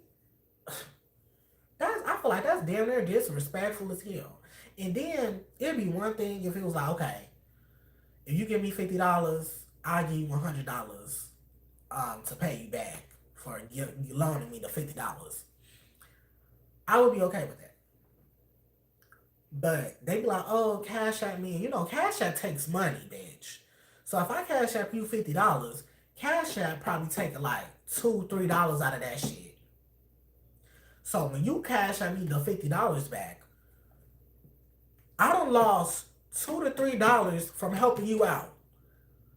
Speaker 1: I feel like that's damn near disrespectful as hell. And then it'd be one thing if it was like, okay, if you give me $50, I'll give you $100 to pay you back for you loaning me the $50. I would be okay with that. But they be like, oh, cash at me. You know, Cash App takes money, bitch. So if I cash app you $50, Cash App probably take like $2, $3 out of that shit. So when you cash at me the $50 back, I done lost $2 to $3 from helping you out.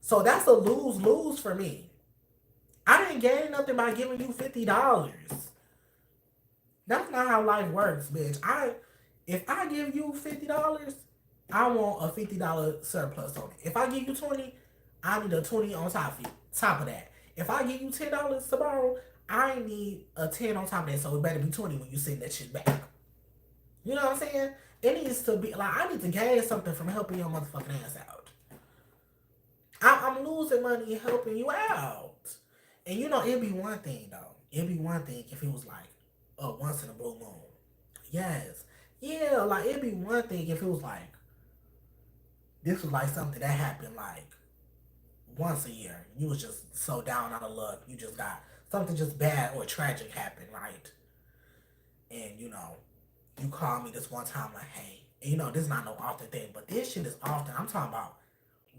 Speaker 1: So that's a lose-lose for me. I didn't gain nothing by giving you $50. That's not how life works, bitch. If I give you $50, I want a $50 surplus on it. If I give you 20, I need a 20 on top of that. If I give you $10 to borrow, I need a 10 on top of that. So it better be 20 when you send that shit back. You know what I'm saying? It needs to be like I need to gain something from helping your motherfucking ass out. I'm losing money helping you out. And you know, it'd be one thing though. It'd be one thing if it was like a once in a blue moon. Yes. Yeah, like it'd be one thing if it was like this was like something that happened like once a year. You was just so down out of luck. You just got something just bad or tragic happened, right? And you know, you call me this one time like, hey, and you know, this is not no often thing, but this shit is often. I'm talking about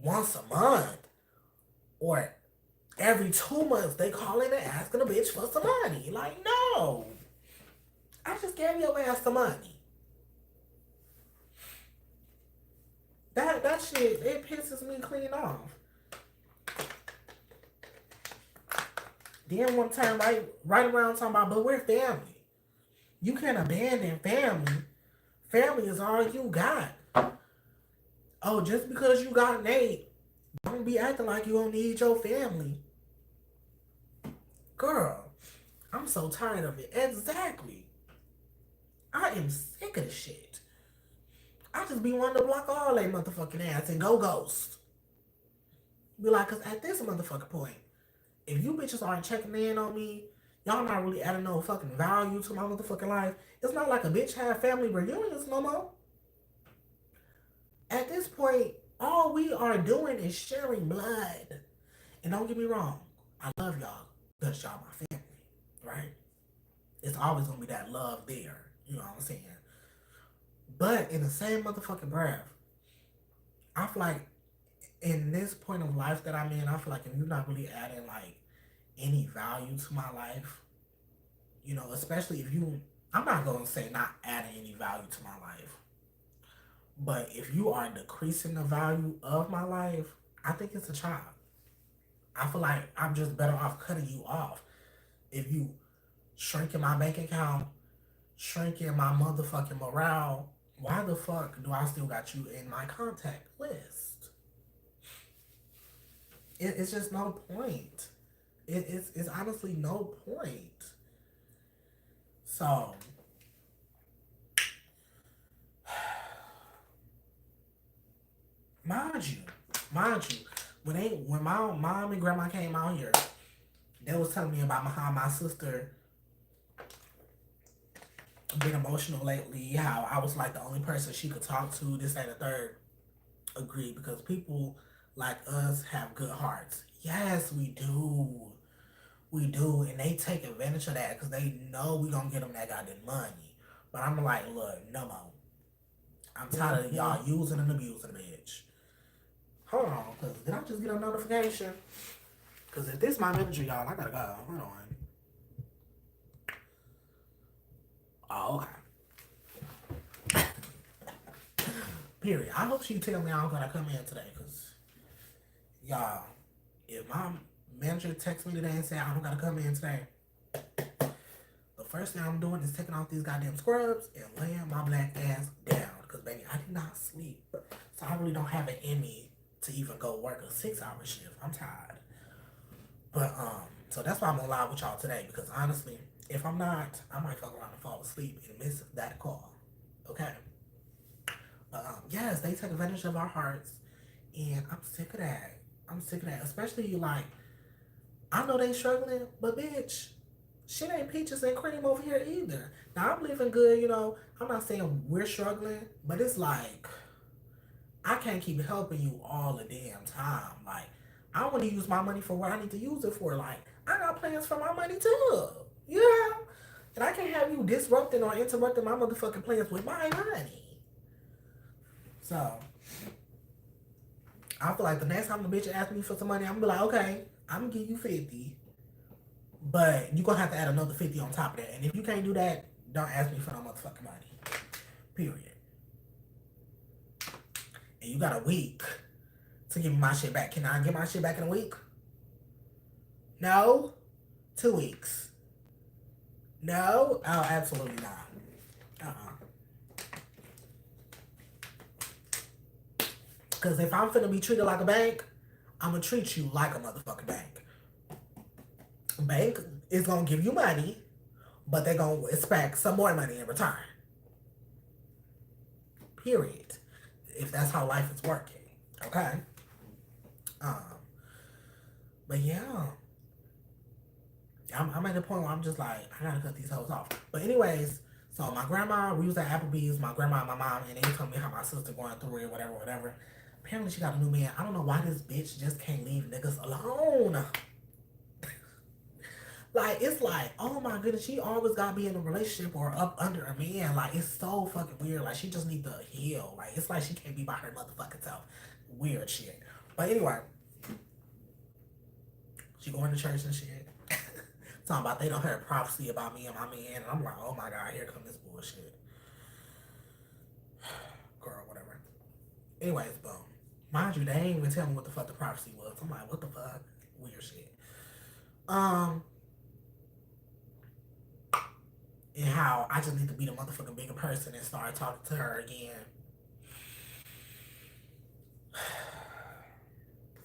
Speaker 1: once a month or every 2 months they call in and asking a bitch for some money. Like, no. I just gave your ass some money. That shit, it pisses me clean off. Then one time right around talking about, but we're family. You can't abandon family. Family is all you got. Oh, just because you got Nate, don't be acting like you don't need your family. Girl, I'm so tired of it. Exactly. I am sick of this shit. I just be wanting to block all they motherfucking ass and go ghost. Be like, cause at this motherfucking point, if you bitches aren't checking in on me, y'all not really adding no fucking value to my motherfucking life. It's not like a bitch have family reunions no more. At this point, all we are doing is sharing blood. And don't get me wrong, I love y'all because y'all my family, right? It's always gonna be that love there. You know what I'm saying? But in the same motherfucking breath, I feel like in this point of life that I'm in, I feel like if you're not really adding like any value to my life, you know, especially if you, I'm not gonna say not adding any value to my life, but if you are decreasing the value of my life, I think it's a child. I feel like I'm just better off cutting you off. If you shrinking my bank account, shrinking my motherfucking morale, why the fuck do I still got you in my contact list? It's just no point. It's honestly no point. So, mind you, when my mom and grandma came out here, they was telling me about how my sister been emotional lately, how I was like the only person she could talk to, this, and the third. Agreed, because people like us have good hearts. Yes, we do. We do, and they take advantage of that because they know we gonna get them that goddamn money. But I'm like, look, no more. I'm tired of y'all using and abusing the bitch. Hold on, because did I just get a notification? Because if this my manager, y'all, I gotta go. Hold on. Oh, okay. Period. I hope she tell me I'm gonna come in today, because y'all, if my manager texts me today and say I don't gotta come in today, the first thing I'm doing is taking off these goddamn scrubs and laying my black ass down. because baby, I did not sleep. So I really don't have it in me to even go work a 6-hour shift. I'm tired. But so that's why I'm gonna lie with y'all today, because honestly, if I'm not, I might fuck around and fall asleep and miss that call. Okay. But yes, they take advantage of our hearts, and I'm sick of that. I'm sick of that. Especially like, I know they struggling, but bitch, shit ain't peaches and cream over here either. Now I'm living good, you know. I'm not saying we're struggling, but it's like I can't keep helping you all the damn time. Like, I want to use my money for what I need to use it for. Like, I got plans for my money too. Yeah. And I can't have you disrupting or interrupting my motherfucking plans with my money. So, I feel like the next time the bitch asks me for some money, I'm gonna be like, okay, I'm gonna give you 50. But you gonna have to add another 50 on top of that. And if you can't do that, don't ask me for no motherfucking money. Period. And you got a week to give me my shit back. Can I get my shit back in a week? No? 2 weeks. No? Oh, absolutely not. Because if I'm finna be treated like a bank, I'm gonna treat you like a motherfucking bank. Bank is gonna give you money, but they're gonna expect some more money in return. Period. If that's how life is working. Okay? Um, but yeah. I'm at the point where I'm just like, I gotta cut these hoes off. But anyways, so my grandma, we was at Applebee's, my grandma and my mom, and they told me how my sister going through it, whatever, whatever. Apparently she got a new man. I don't know why this bitch just can't leave niggas alone. Like, it's like, oh my goodness, she always gotta be in a relationship or up under a man. Like, it's so fucking weird. Like, she just need to heal. Like, it's like she can't be by her motherfucking self. Weird shit. But anyway, she going to church and shit. Talking about they don't hear prophecy about me and my man. And I'm like, oh my God, here come this bullshit. Girl, whatever. Anyways, boom. Mind you, they ain't even tell me what the fuck the prophecy was. I'm like, what the fuck? Weird shit. And how I just need to be the motherfucking bigger person and start talking to her again.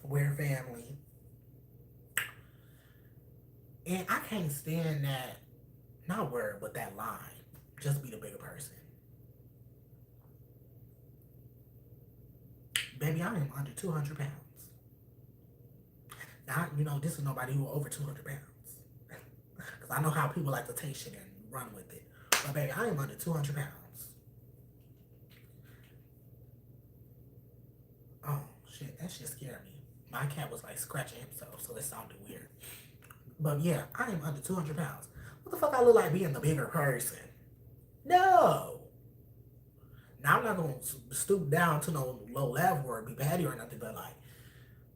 Speaker 1: We're family. And I can't stand that, not word, but that line. Just be the bigger person. Baby, I am under 200 pounds. Now, you know, this is nobody who over 200 pounds. Because I know how people like to take shit and run with it. But baby, I am under 200 pounds. Oh, shit, that shit scared me. My cat was like scratching himself, so it sounded weird. But yeah, I am under 200 pounds. What the fuck I look like being the bigger person? No. Now I'm not gonna stoop down to no low level or be batty or nothing, but like,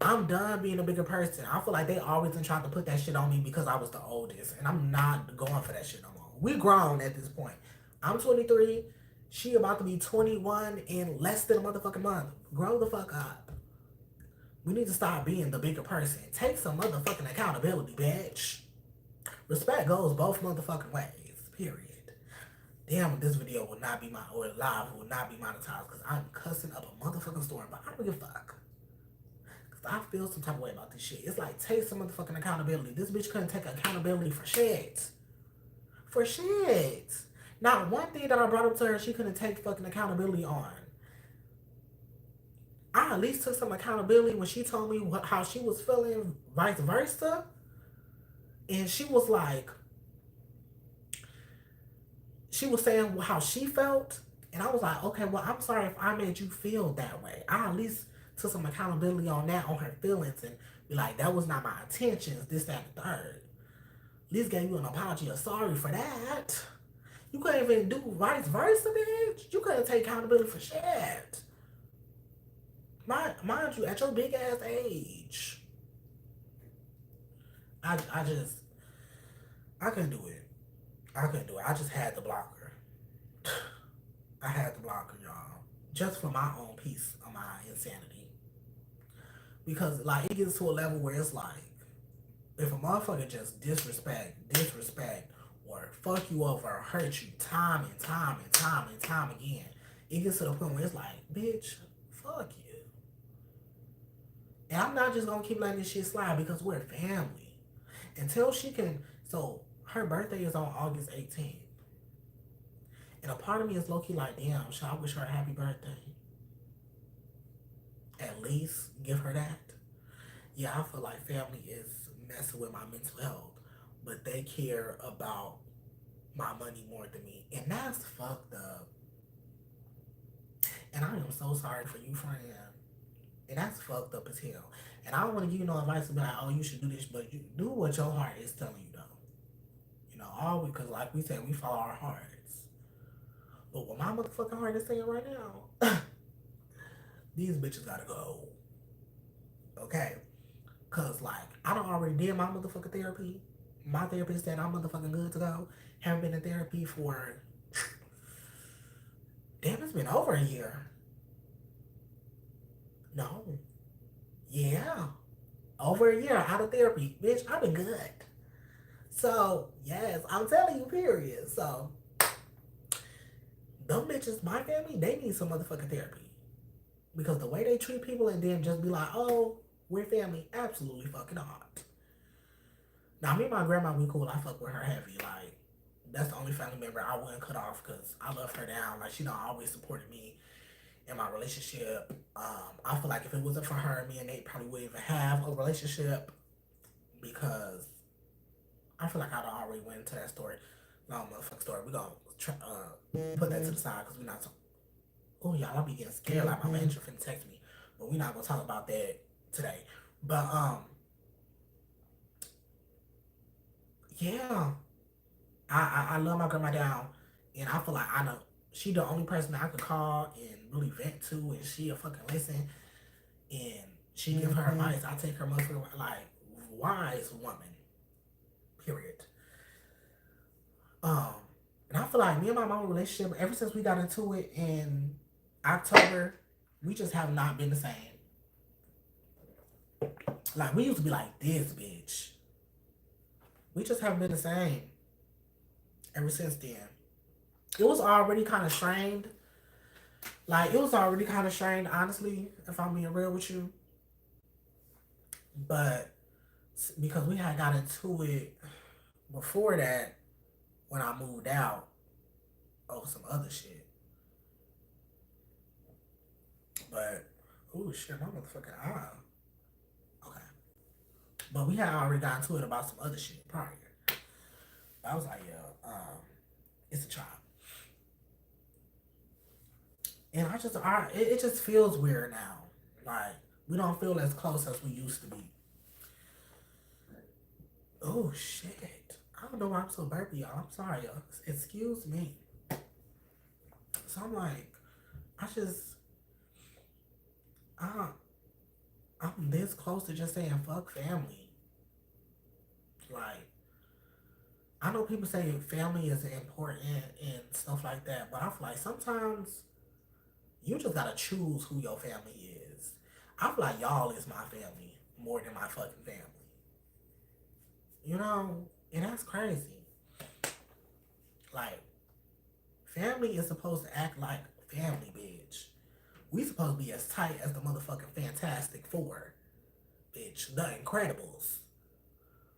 Speaker 1: I'm done being a bigger person. I feel like they always been trying to put that shit on me because I was the oldest, and I'm not going for that shit no more. We grown at this point. I'm 23. She about to be 21 in less than a motherfucking month. Grow the fuck up. We need to stop being the bigger person. Take some motherfucking accountability, bitch. Respect goes both motherfucking ways. Period. Damn, this video will not be or live will not be monetized because I'm cussing up a motherfucking storm, but I don't give a fuck. Because I feel some type of way about this shit. It's like, take some motherfucking accountability. This bitch couldn't take accountability for shit. For shit. Not one thing that I brought up to her she couldn't take fucking accountability on. I at least took some accountability when she told me how she was feeling, vice versa. And she was like, she was saying how she felt. And I was like, okay, well, I'm sorry if I made you feel that way. I at least took some accountability on that, on her feelings, and be like, that was not my intentions, this, that, and the third. At least gave you an apology or sorry for that. You couldn't even do vice versa, bitch. You couldn't take accountability for shit. Mind you, at your big ass age. I couldn't do it. I couldn't do it. I just had to block her. I had to block her, y'all. Just for my own peace of my insanity. Because, like, it gets to a level where it's like, if a motherfucker just disrespect, or fuck you over, or hurt you time and time and time and time again, it gets to the point where it's like, bitch, fuck you. And I'm not just gonna keep letting this shit slide because we're family. Until she can, so her birthday is on August 18th. And a part of me is low key like, damn, should I wish her a happy birthday? At least give her that. Yeah, I feel like family is messing with my mental health, but they care about my money more than me. And that's fucked up. And I am so sorry for you, friend. And that's fucked up as hell. And I don't want to give you no advice about, oh, you should do this, but you do what your heart is telling you, though. You know, all because, like we said, we follow our hearts. But what my motherfucking heart is saying right now, these bitches gotta go. Okay? Because, like, I done already did my motherfucking therapy. My therapist said I'm motherfucking good to go. Haven't been in therapy for, damn, it's been over a year. No. Yeah. Over a year out of therapy. Bitch, I've been good. So, yes, I'm telling you, period. So, them bitches, my family, they need some motherfucking therapy. Because the way they treat people and then just be like, oh, we're family, absolutely fucking not. Now, me and my grandma, we cool. I fuck with her heavy. Like, that's the only family member I wouldn't cut off because I love her down. Like, she done always supported me in my relationship. I feel like if it wasn't for her, me and Nate probably wouldn't even have a relationship because I feel like I'd already went into that story. Long motherfucking story. We're going to put that to the side because we're not talking. Oh, y'all, I'll be getting scared like my manager finna text me. But we're not going to talk about that today. But, yeah. I love my grandma down. And I feel like I know she the only person I could call and really vent to. And she'll fucking listen. And she give her advice. I take her motherfucking, like, wise woman. Period. Um, and I feel like me and my mom relationship, ever since we got into it in October, we just have not been the same. Like, we used to be like this, bitch. We just haven't been the same ever since then. It was already kind of strained. Like, it was already kind of strained, honestly, if I'm being real with you. But because we had got into it before that, when I moved out over some other shit. But, oh shit, my motherfucking eye. Okay. But we had already gotten to it about some other shit prior. I was like, yeah, it's a child. And it just feels weird now. Like, we don't feel as close as we used to be. Oh, shit. I don't know why I'm so burpy, y'all. I'm sorry, y'all. Excuse me. So I'm like, I just, I, I'm this close to just saying fuck family. Like, I know people say family is important and stuff like that, but I feel like sometimes you just gotta choose who your family is. I feel like y'all is my family more than my fucking family. You know? And that's crazy. Like, family is supposed to act like family, bitch. We supposed to be as tight as the motherfucking Fantastic Four, bitch. The Incredibles.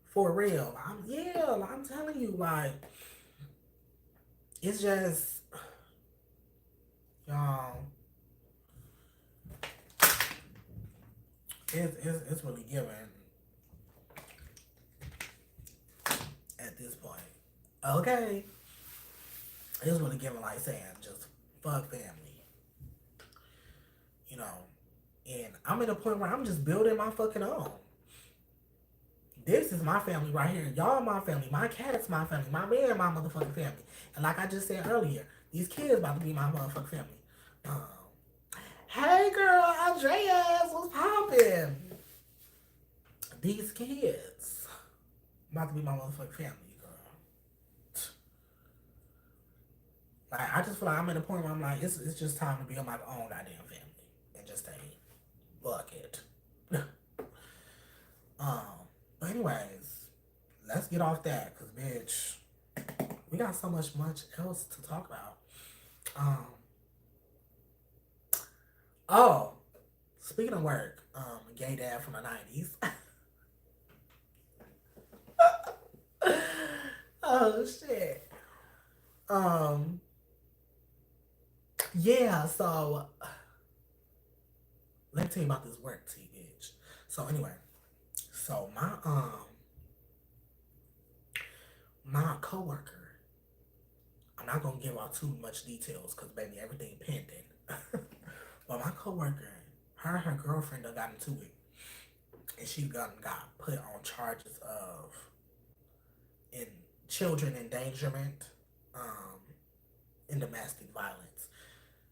Speaker 1: For real. I'm telling you, like, it's just, y'all, it's really giving at this point. Okay. It's really giving like saying just fuck family. You know. And I'm at a point where I'm just building my fucking own. This is my family right here. Y'all my family. My cat's my family. My man my motherfucking family. And like I just said earlier, these kids about to be my motherfucking family. Hey girl, Andreas, what's poppin'? These kids about to be my motherfucking family, girl. Like, I just feel like I'm at a point where I'm like, it's just time to build my own goddamn family and just say, fuck it. But anyways, let's get off that, cause bitch, we got so much else to talk about. Um, Oh, speaking of work, gay dad from the 90s. Oh shit. Um, yeah, so let me tell you about this work tea, bitch. So anyway, so my coworker, I'm not gonna give out too much details because baby everything pending. But my coworker, her and her girlfriend done got into it, and she got put on charges of in children endangerment, um, and domestic violence.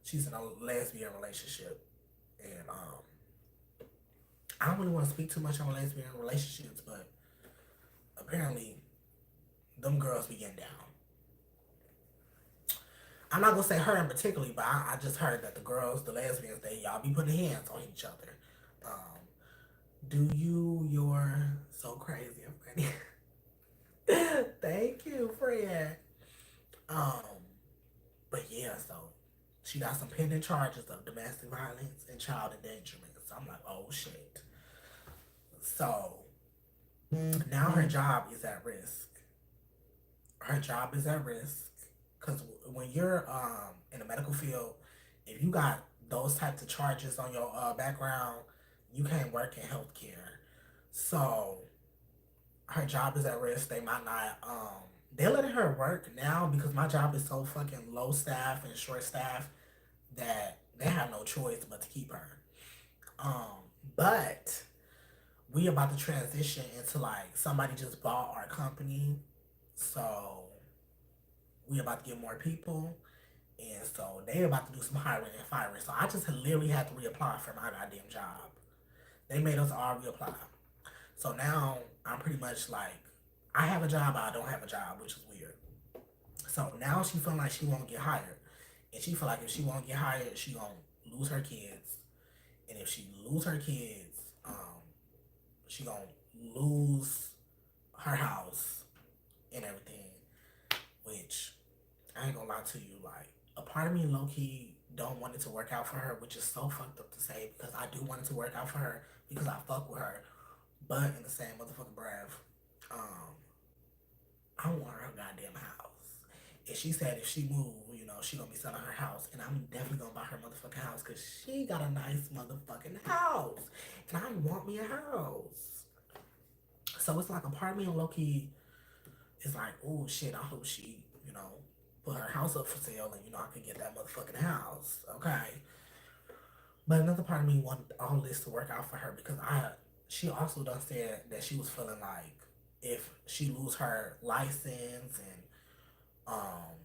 Speaker 1: She's in a lesbian relationship, and I don't really want to speak too much on lesbian relationships, but apparently them girls be getting down. I'm not gonna say her in particular, but I just heard that the girls, the lesbians, they y'all be putting hands on each other. Um, do you? You're so crazy and funny. Thank you, friend. Um, but yeah, so she got some pending charges of domestic violence and child endangerment. So I'm like, oh shit. So now her job is at risk. Her job is at risk because when you're in the medical field, if you got those types of charges on your background, you can't work in healthcare. So her job is at risk. They might not. They're letting her work now because my job is so fucking low staff and short staff that they have no choice but to keep her. Um, but we about to transition into like somebody just bought our company, so we about to get more people, and so they about to do some hiring and firing. So I just literally had to reapply for my goddamn job. They made us all reapply. So now I'm pretty much like I have a job, but I don't have a job, which is weird. So now she feel like she won't get hired, and she feel like if she won't get hired, she gonna lose her kids, and if she lose her kids, she gonna lose her house and everything. Which I ain't gonna lie to you, like a part of me low key don't want it to work out for her, which is so fucked up to say because I do want it to work out for her because I fuck with her. But in the same motherfucking breath, um, I want her goddamn house. And she said if she move, she gonna be selling her house, and I'm definitely gonna buy her motherfucking house because she got a nice motherfucking house, and I want me a house. So it's like a part of me on low key is like, oh shit, I hope she, put her house up for sale and I could get that motherfucking house. Okay. But another part of me wanted all this to work out for her because she also done said that she was feeling like if she lose her license and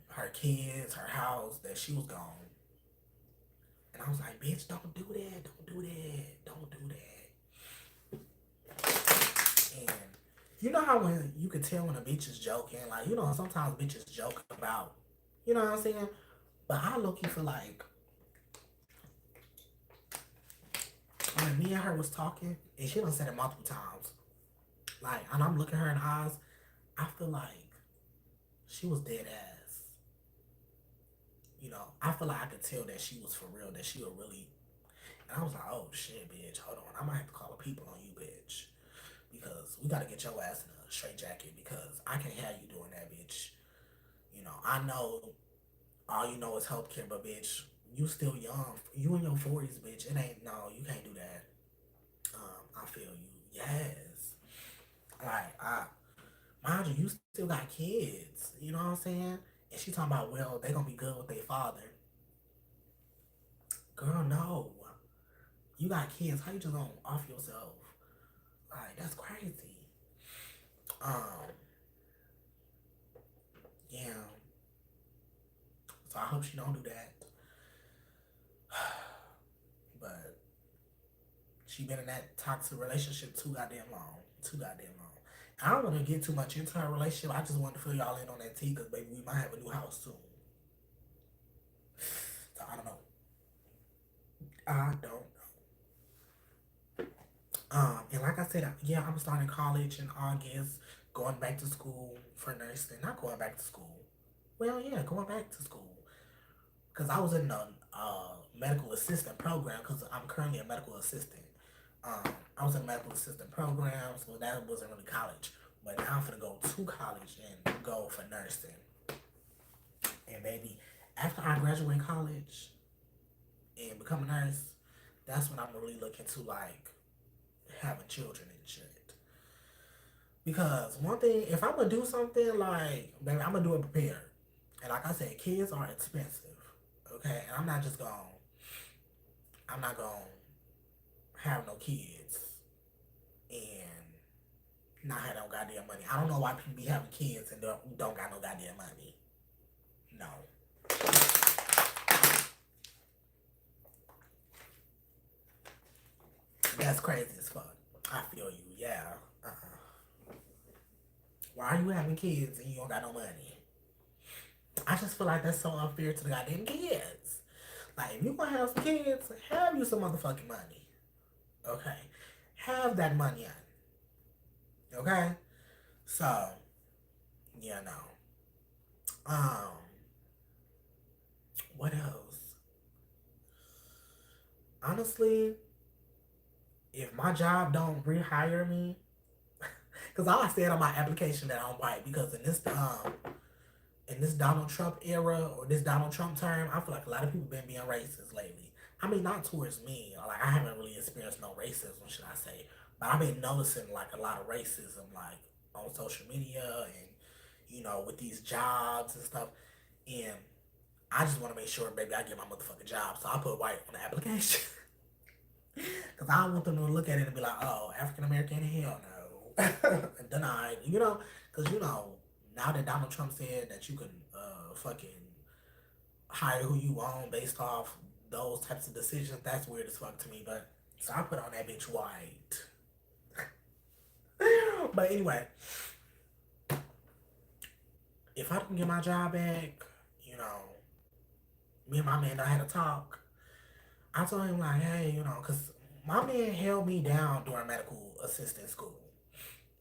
Speaker 1: her kids, her house, that she was gone. And I was like, bitch, don't do that, don't do that, don't do that. And you know how when you can tell when a bitch is joking, like sometimes bitches joke about, you know what I'm saying? But I look for like when me and her was talking, and she done said it multiple times. Like, and I'm looking her in the eyes, I feel like she was dead ass. I feel like I could tell that she was for real, that she would really. And I was like, oh shit, bitch, hold on, I might have to call the people on you, bitch, because we gotta get your ass in a straight jacket because I can't have you doing that, bitch. I know all you know is healthcare, but bitch, you still young. You in your 40s, bitch. It ain't no, you can't do that. I feel you. Yes. Like mind you, you still got kids. You know what I'm saying? And she talking about, well, they gonna be good with their father. Girl, no. You got kids. How you just gonna off yourself? Like that's crazy. Um, yeah. So I hope she don't do that. But she been in that toxic relationship too goddamn long. Too goddamn long. I don't want to get too much into her relationship. I just want to fill y'all in on that tea because baby, we might have a new house soon. So I don't know. I don't and like I said, yeah, I'm starting college in August, going back to school for nursing. Not going back to school. Well, yeah, going back to school. Because I was in the medical assistant program because I'm currently a medical assistant. I was in a medical assistant program, so that wasn't really college. But now I'm gonna go to college and go for nursing. And maybe after I graduate college and become a nurse, that's when I'm really looking to like having children and shit. Because one thing, if I'm gonna do something like, baby, I'm gonna do it prepared. And like I said, kids are expensive. Okay, and I'm not gonna have no kids and not have no goddamn money. I don't know why people be having kids and don't got no goddamn money. No, that's crazy as fuck. I feel you. Yeah. Why are you having kids and you don't got no money? I just feel like that's so unfair to the goddamn kids. Like, if you gonna have some kids, have you some motherfucking money. Okay? Have that money on. Okay? So, yeah, no. Um, what else? Honestly, if my job don't rehire me, because all I said on my application that I'm white, because in this Donald Trump era or this Donald Trump term, I feel like a lot of people been being racist lately. I mean, not towards me. Like I haven't really experienced no racism, should I say? But I've been noticing like a lot of racism, like on social media and with these jobs and stuff. And I just want to make sure, baby, I get my motherfucking job. So I put white on the application because I don't want them to look at it and be like, "Oh, African American, hell no," denied. Because now that Donald Trump said that you can fucking hire who you want based off those types of decisions, that's weird as fuck to me. But so I put on that bitch white. But anyway, if I don't get my job back, you know, me and my man I had a talk. I told him like, hey, because my man held me down during medical assistant school.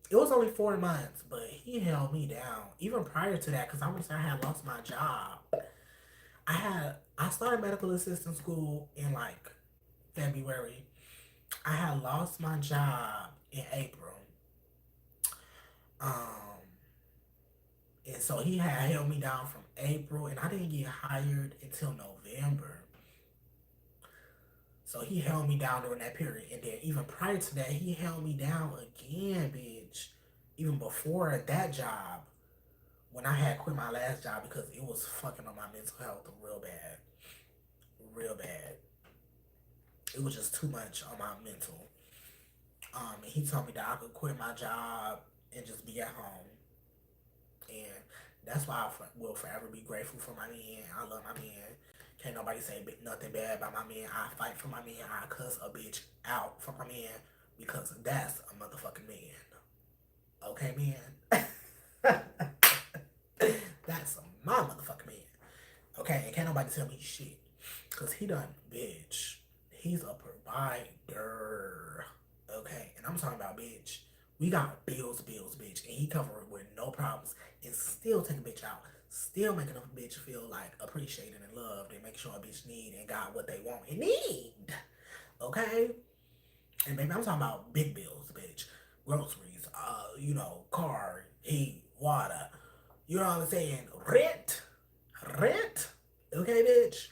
Speaker 1: It was only 4 months, but he held me down even prior to that because I had lost my job. I started medical assistant school in like February. I had lost my job in April. Um, and so he had held me down from April, and I didn't get hired until November. So he held me down during that period, and then even prior to that, he held me down again, bitch. Even before that job, when I had quit my last job because it was fucking on my mental health real bad, real bad. It was just too much on my mental. And he told me that I could quit my job and just be at home. And that's why will forever be grateful for my man. I love my man. Can't nobody say nothing bad about my man. I fight for my man. I cuss a bitch out for my man because that's a motherfucking man. Okay, man? That's my motherfucking man. Okay, and can't nobody tell me shit. Because he done, bitch. He's a provider. Okay, and I'm talking about, bitch. We got bills, bitch. And he covered it with no problems. And still take a bitch out. Still making a bitch feel like appreciated and loved. And make sure a bitch need and got what they want and need. Okay? And baby, I'm talking about big bills, bitch. Groceries, car, heat, water. You know what I'm saying? Rent. Rent. Okay, bitch?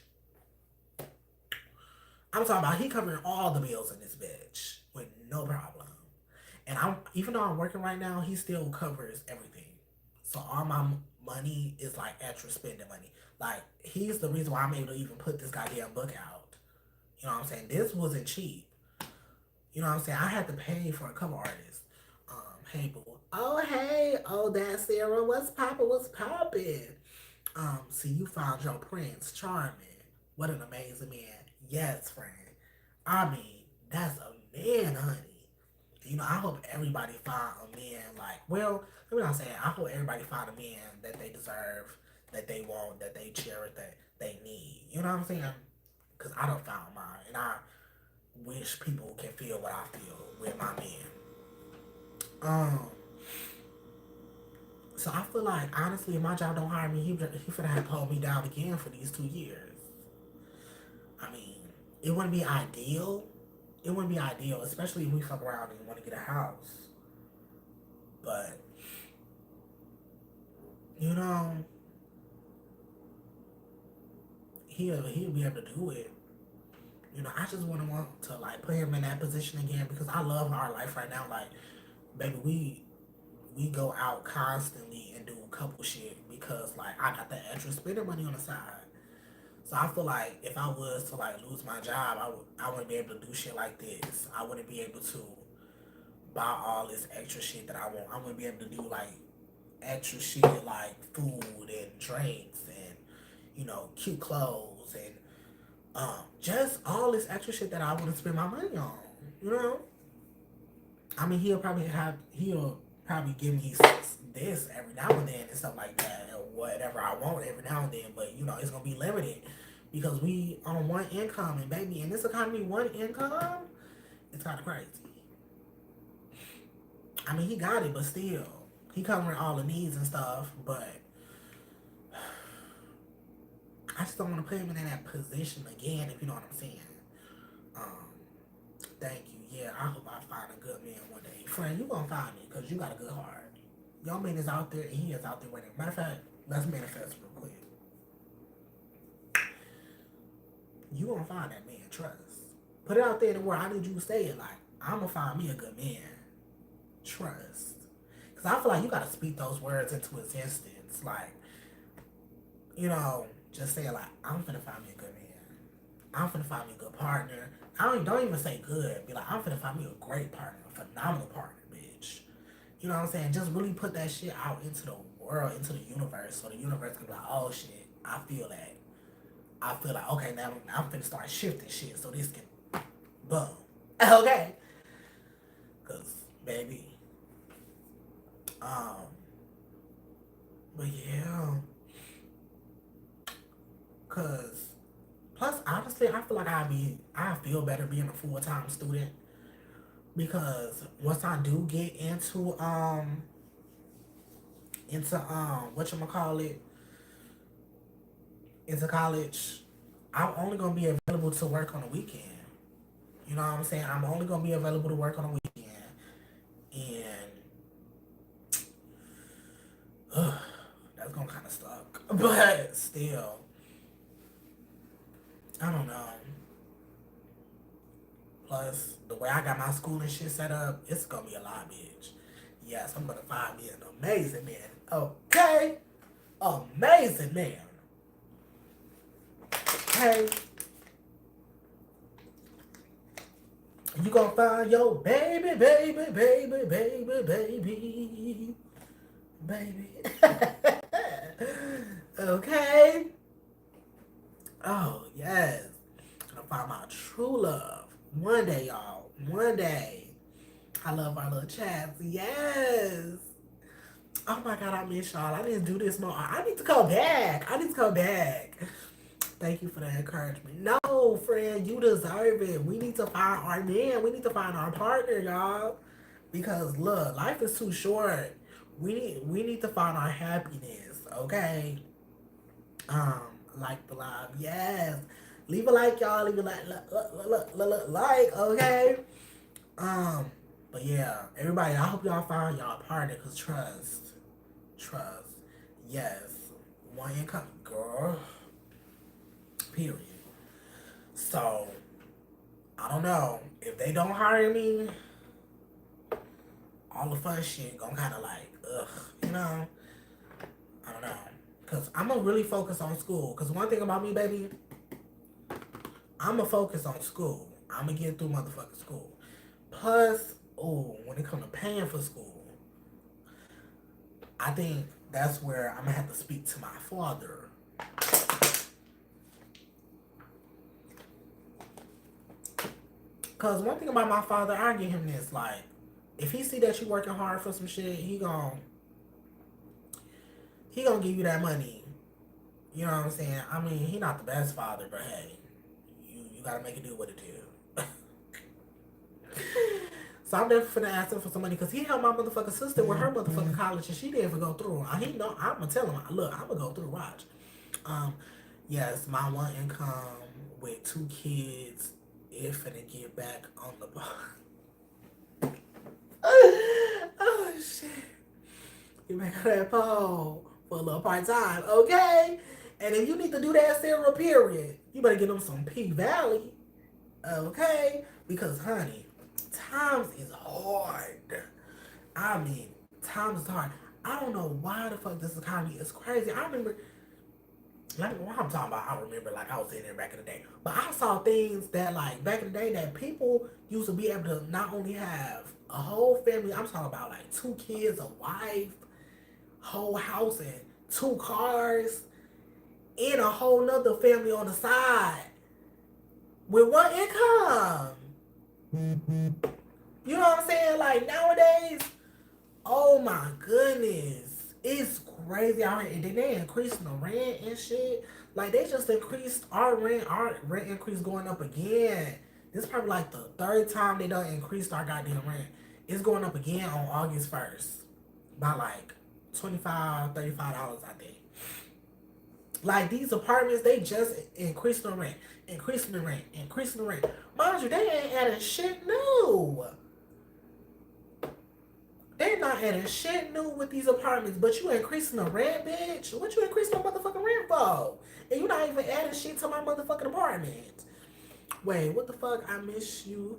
Speaker 1: I'm talking about he covering all the bills in this bitch with no problem. And I'm even though I'm working right now, he still covers everything. So all my money is like extra spending money. Like he's the reason why I'm able to even put this goddamn book out. You know what I'm saying? This wasn't cheap. You know what I'm saying? I had to pay for a cover artist. Hey boo. Oh hey, oh that's Sarah. What's poppin'? What's poppin'? See you found your prince, charming. What an amazing man. Yes, friend. I mean, that's a man, honey. I hope everybody find a man like, well, let me not say I hope everybody find a man that they deserve, that they want, that they cherish, that they need. You know what I'm saying? Because I don't found mine, and I wish people can feel what I feel with my man. Um, so I feel like honestly, if my job don't hire me, he finna have to hold me down again for these 2 years. I mean, it wouldn't be ideal. It wouldn't be ideal, especially if we fuck around and want to get a house. But you know, he'll be able to do it. You know, I just want to like put him in that position again because I love our life right now. Like, baby, we go out constantly and do a couple shit because like I got that extra spending money on the side. So I feel like if I was to like lose my job, I wouldn't be able to do shit like this. I wouldn't be able to buy all this extra shit that I want. I wouldn't be able to do like extra shit like food and drinks and cute clothes and just all this extra shit that I want to spend my money on. You know, I mean he'll probably give me this every now and then and stuff like that or whatever I want every now and then, but it's gonna be limited because we on one income and baby in this economy one income it's kind of crazy. I mean he got it, but still he covering all the needs and stuff, but I just don't want to put him in that position again, if you know what I'm saying. Um, Thank you. Yeah, I hope I find a good man one day. Friend, you gonna find me because you got a good heart. Your man is out there and he is out there waiting. Matter of fact, let's manifest real quick. You gonna find that man, trust. Put it out there in the world. I need you to say it like, I'm gonna find me a good man. Trust. Because I feel like you gotta speak those words into existence. Like, just say it like, I'm finna find me a good man. I'm finna find me a good partner. Don't even say good. Be like, I'm finna find me a great partner, a phenomenal partner, bitch. You know what I'm saying? Just really put that shit out into the world, into the universe, so the universe can be like, oh shit, I feel that. I feel like, okay, now I'm finna start shifting shit so this can, boom. Okay. Cause, baby, um, but yeah, cause plus, honestly, I feel like I feel better being a full-time student because once I do get into whatchamacallit, into college, I'm only gonna be available to work on the weekend. You know what I'm saying? I'm only gonna be available to work on the weekend, and that's gonna kind of suck. But still, I don't know. Plus, the way I got my school and shit set up, it's gonna be a lot, bitch. Yes, I'm gonna find me an amazing man. Okay? Amazing man. Okay? You gonna find your baby, baby, baby, baby, baby. Baby. Okay? Oh, yes. Gonna find my true love. One day, y'all. One day. I love our little chats. Yes. Oh my God, I miss y'all. I need to do this more. I need to come back. I need to come back. Thank you for the encouragement. No, friend, you deserve it. We need to find our man. We need to find our partner, y'all. Because look, life is too short. We need to find our happiness. Okay. Like the live. Yes. Leave a like, y'all. Leave a like, okay? But yeah, everybody, I hope y'all found y'all partner, cause trust, yes, one income, girl, period. So, I don't know, if they don't hire me, all the fun shit gonna kinda like, ugh, I don't know. Cause I'm gonna really focus on school, cause one thing about me, baby, I'm gonna focus on school. I'm gonna get through motherfucking school. Plus, when it comes to paying for school, I think that's where I'm gonna have to speak to my father. Cause one thing about my father, I give him this, like, if he see that you working hard for some shit, he gonna give you that money. You know what I'm saying? I mean, he not the best father, but hey, you gotta make it do what it do. So I'm definitely finna ask him for some money because he helped my motherfucking sister with her motherfucking college and she didn't even go through. He know I'm gonna tell him, look, I'm gonna go through. Watch. Yes, my one income with 2 kids, if and get back on the bus. Oh shit. You make that pole for a little part time, okay? And if you need to do that several period, you better get them some P Valley, okay? Because honey, times is hard. I mean, times is hard. I don't know why the fuck this economy is crazy. I remember, like what I'm talking about, I remember like I was in there back in the day. But I saw things that like back in the day that people used to be able to not only have a whole family, I'm talking about like 2 kids, a wife, whole house and 2 cars, and a whole nother family on the side with one income. You know what I'm saying? Like nowadays, oh my goodness, it's crazy out here. And then they increasing the rent and shit. Like they just increased our rent increase going up again. This is probably like the third time they done increased our goddamn rent. It's going up again on August 1st by like $25, $35, I think. Like these apartments, they just increasing the rent, increasing the rent, increasing the rent. Mind you, they ain't adding shit new. They're not adding shit new with these apartments, but you increasing the rent, bitch. What you increasing the motherfucking rent for? And you not even adding shit to my motherfucking apartment. Wait, what the fuck? I miss you,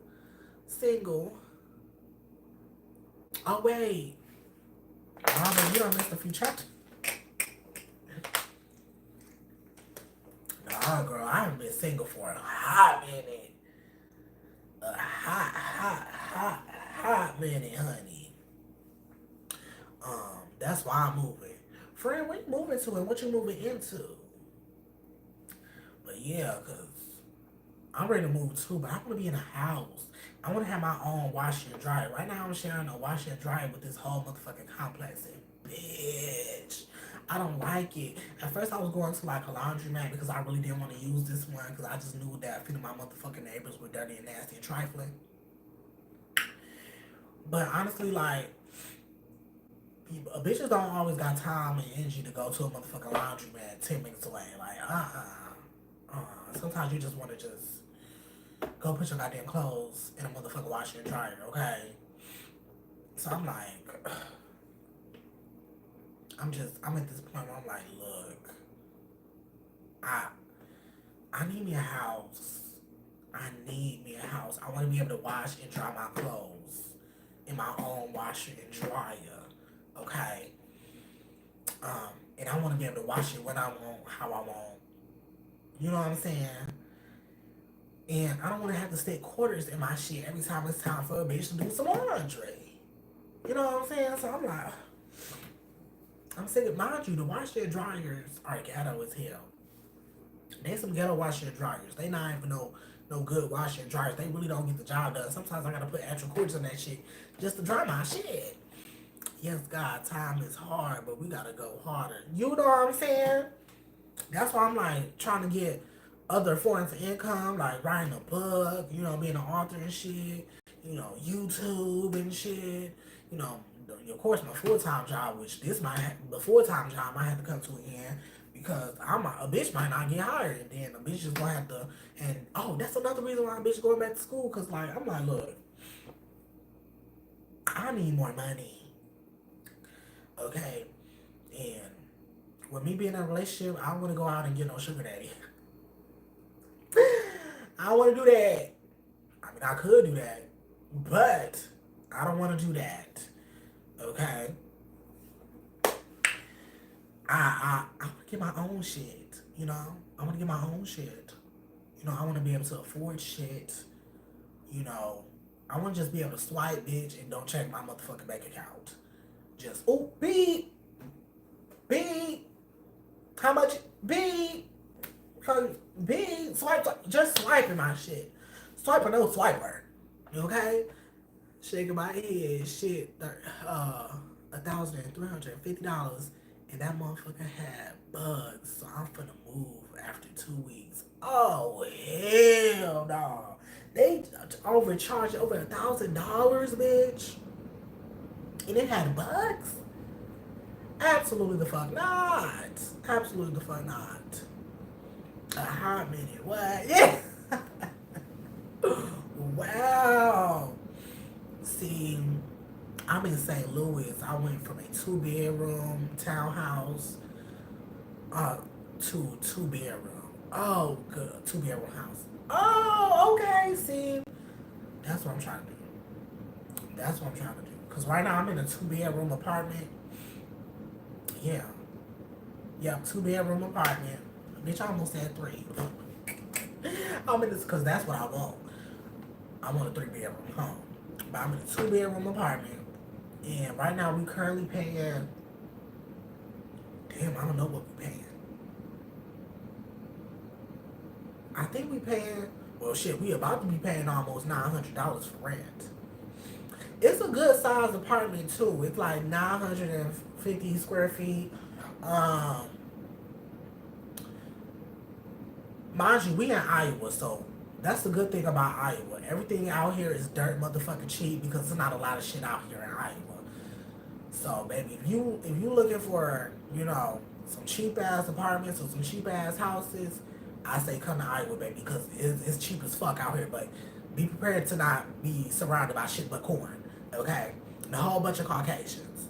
Speaker 1: single. Oh wait, oh, you don't miss a few chapters. Nah, girl, I haven't been single for a hot minute. A hot minute, honey. That's why I'm moving. Friend, what you moving to and what you moving into? But yeah, cause I'm ready to move too, but I want to be in a house. I want to have my own washer and dryer. Right now, I'm sharing a washer and dryer with this whole motherfucking complex, and bitch, I don't like it. At first, I was going to like a laundromat because I really didn't want to use this one because I just knew that feeding my motherfucking neighbors were dirty and nasty and trifling. But honestly, like, bitches don't always got time and energy to go to a motherfucking laundromat 10 minutes away. Like, sometimes you just want to just go put your goddamn clothes in a motherfucking washer and dryer, okay? So I'm like, I'm at this point where I'm like, look, I I need me a house. I need me a house. I want to be able to wash and dry my clothes in my own washer and dryer, okay? And I want to be able to wash it when I want, how I want. You know what I'm saying? And I don't want to have to stick quarters in my shit every time it's time for a bitch to do some laundry. You know what I'm saying? So I'm like, I'm sick of, mind you, the washer and dryers are ghetto as hell. They some ghetto washer and dryers. They not even no good washer and dryers. They really don't get the job done. Sometimes I gotta put actual quarters in that shit just to dry my shit. Yes, God, time is hard, but we gotta go harder. You know what I'm saying? That's why I'm like trying to get other forms of income, like writing a book, you know, being an author and shit, you know, YouTube and shit, you know, of course my full time job, which this the full time job might have to come to an end because a bitch might not get hired, and then a bitch is gonna have to, and oh, that's another reason why a bitch going back to school, cause like I'm like, look, I need more money, okay, and with me being in a relationship, I don't want to go out and get no sugar daddy. I don't want to do that. I mean, I could do that, but I don't want to do that. Okay. I want to get my own shit. You know, I want to get my own shit. You know, I want to be able to afford shit. You know, I want to just be able to swipe, bitch, and don't check my motherfucking bank account. Just beep, beep. How much? Beep. Beep. Swipe. Just swiping my shit. Swiper, no swiper. Okay. Shaking my head, shit, $1,350, and that motherfucker had bugs, so I'm finna move after 2 weeks. Oh hell no! They overcharged over $1,000, bitch, and it had bugs. Absolutely the fuck not. Absolutely the fuck not. A hot minute. What? Yeah. Wow. See, I'm in St. Louis. I went from a two-bedroom townhouse to two-bedroom. Oh, good. Two-bedroom house. Oh, okay. See, that's what I'm trying to do. That's what I'm trying to do. Because right now I'm in a two-bedroom apartment. Yeah. Yep, two-bedroom apartment. Bitch, I almost said three. I'm in this because that's what I want. I want a three-bedroom home. But I'm in a two-bedroom apartment. And right now we currently paying, damn, I don't know what we paying. I think we paying, well shit, we about to be paying almost $900 for rent. It's a good sized apartment too. It's like 950 square feet. Um, Mind you, we in Iowa, so that's the good thing about Iowa. Everything out here is dirt motherfucking cheap because there's not a lot of shit out here in Iowa. So baby, if you looking for, some cheap ass apartments or some cheap ass houses, I say come to Iowa, baby, because it's cheap as fuck out here. But be prepared to not be surrounded by shit but corn, okay? And a whole bunch of Caucasians,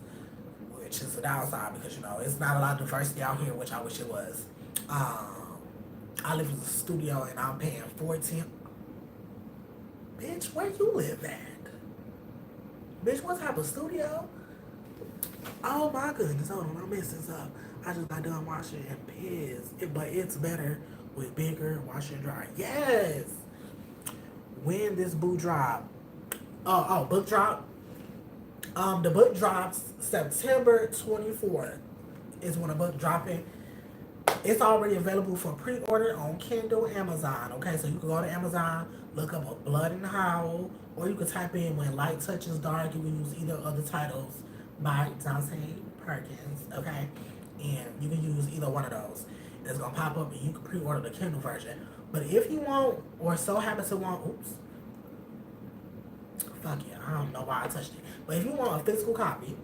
Speaker 1: which is the downside because it's not a lot of diversity out here, which I wish it was. I live in a studio and I'm paying 14. Bitch, where you live at? Bitch, what type of studio? Oh my goodness, hold on, I'm messing this up. I just got done washing and pissed. But it's better with bigger washer and dryer. Yes! When this boot drop? Book drop? The book drops September 24th is when the book dropping. It's already available for pre-order on Kindle, Amazon. Okay, so you can go to Amazon, look up a Blood and Howl, or you can type in When Light Touches Dark. You can use either of the titles by Dante Perkins. Okay, and you can use either one of those. It's gonna pop up, and you can pre-order the Kindle version. But if you want, or so happen to want, fuck yeah, I don't know why I touched it. But if you want a physical copy,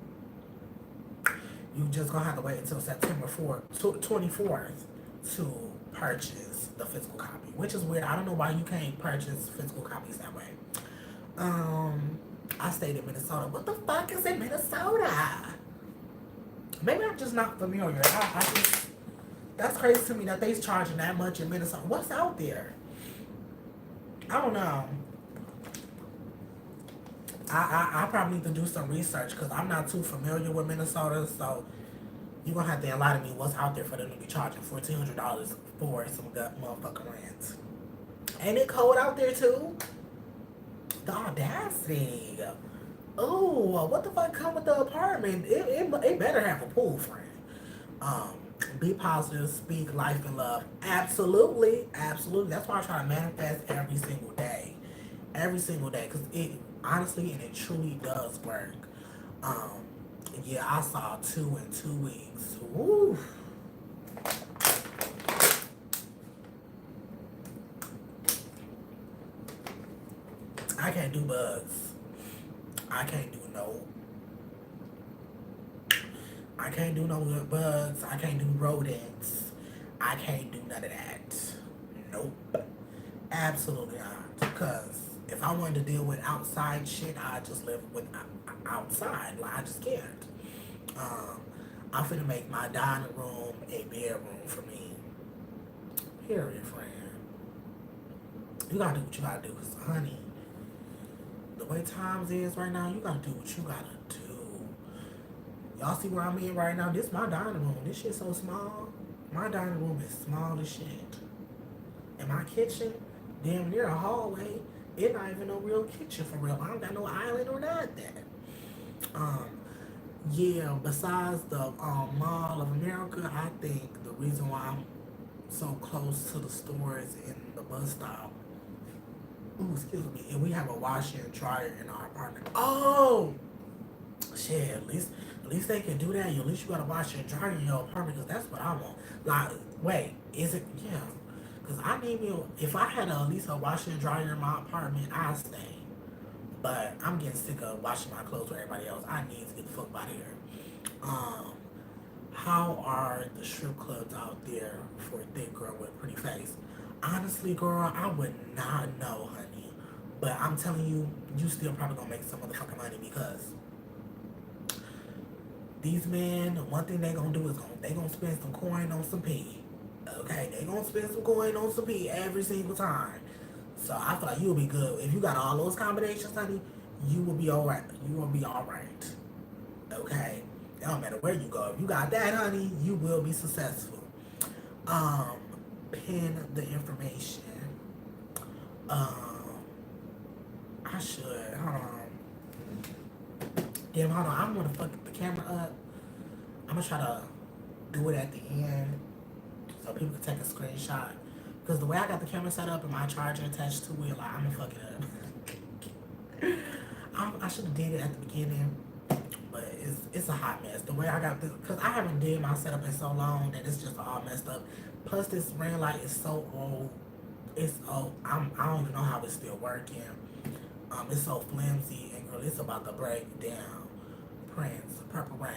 Speaker 1: you just gonna have to wait until September 24th to purchase the physical copy, which is weird. I don't know why you can't purchase physical copies that way. I stayed in Minnesota. What the fuck is in Minnesota? Maybe I'm just not familiar. That's crazy to me that they's charging that much in Minnesota. What's out there? I don't know. I probably need to do some research because I'm not too familiar with Minnesota, so you're going to have to enlighten me what's out there for them to be charging $1,400 for some gut motherfucking rent. Ain't it cold out there too? The audacity. Oh, what the fuck come with the apartment? It better have a pool, friend. Be positive, speak life and love. Absolutely, absolutely. That's why I try to manifest every single day. Every single day, because it honestly and it truly does work. Yeah, I saw 2 in 2 weeks. Woo. I can't do bugs. I can't do no bugs. I can't do rodents. I can't do none of that. Nope. Absolutely not. Because if I wanted to deal with outside shit, I just live with outside. Like, I just can't. I'm finna make my dining room a bedroom for me. Period, friend. You gotta do what you gotta do. Because, honey, the way times is right now, you gotta do what you gotta do. Y'all see where I'm in right now? This is my dining room. This shit's so small. My dining room is small as shit. And my kitchen, damn near a hallway. It not even no real kitchen for real. I don't got no island or nothing. Yeah, besides the Mall of America, I think the reason why I'm so close to the stores and the bus stop, excuse me, and we have a washer and dryer in our apartment. Oh, shit, at least they can do that. At least you got a washer and dryer in your apartment because that's what I want. Like, wait, is it, yeah. Because I need me, if I had at least a washer and dryer in my apartment, I'd stay. But I'm getting sick of washing my clothes with everybody else. I need to get the fuck out of here. Um, How are the strip clubs out there for a thick girl with a pretty face? Honestly, girl, I would not know, honey. But I'm telling you, you still probably gonna make some motherfucking money because these men, one thing they gonna do is they gonna spend some coin on some pee. Okay, they gonna spend some coin on some pee every single time. So I feel like you'll be good if you got all those combinations, honey. You will be all right. You will be all right. Okay, it don't matter where you go. If you got that, honey, you will be successful. Um, Pin the information. Um, I should. Hold on. Damn, hold on. I'm gonna fuck the camera up. I'm gonna try to do it at the end so people can take a screenshot. Because the way I got the camera set up and my charger attached to it, like I'm gonna fuck it up. I should have did it at the beginning, but it's a hot mess. The way I got this, because I haven't did my setup in so long that it's just all messed up. Plus, this ring light is so old. It's old. I don't even know how it's still working. It's so flimsy and girl, it's about to break down. Prince, Purple Rain.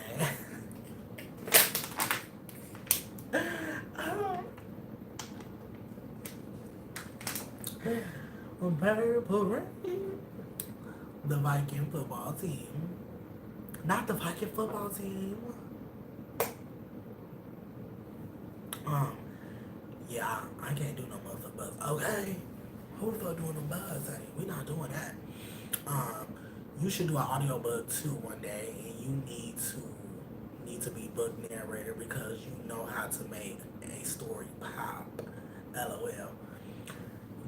Speaker 1: Purple Rain. The Viking football team. Not the Viking football team. Um, yeah, I can't do no motherfucking buzz. Okay. Who the fuck doing the buzz, honey? We not doing that. Um, you should do an audiobook too one day, and you need to be book narrator because you know how to make a story pop. LOL.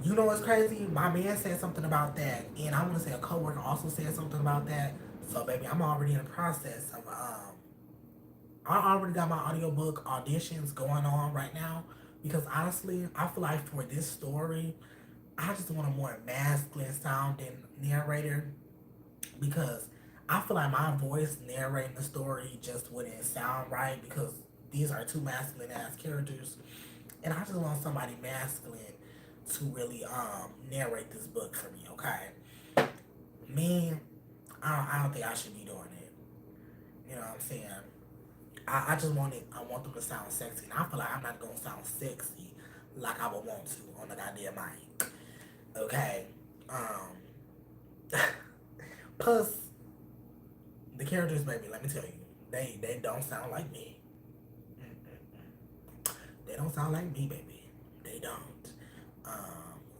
Speaker 1: You know what's crazy? My man said something about that, and I want to say a coworker also said something about that. So, baby, I'm already in the process of I already got my audiobook auditions going on right now because honestly, I feel like for this story, I just want a more masculine sounding narrator because I feel like my voice narrating the story just wouldn't sound right because these are two masculine ass characters, and I just want somebody masculine to really narrate this book for me. Okay, me, I don't think I should be doing it. You know what I'm saying? I just want it. I want them to sound sexy, and I feel like I'm not gonna sound sexy like I would want to on the goddamn mic. Okay. Um. Plus, the characters, baby. Let me tell you, they don't sound like me. They don't sound like me, baby. They don't.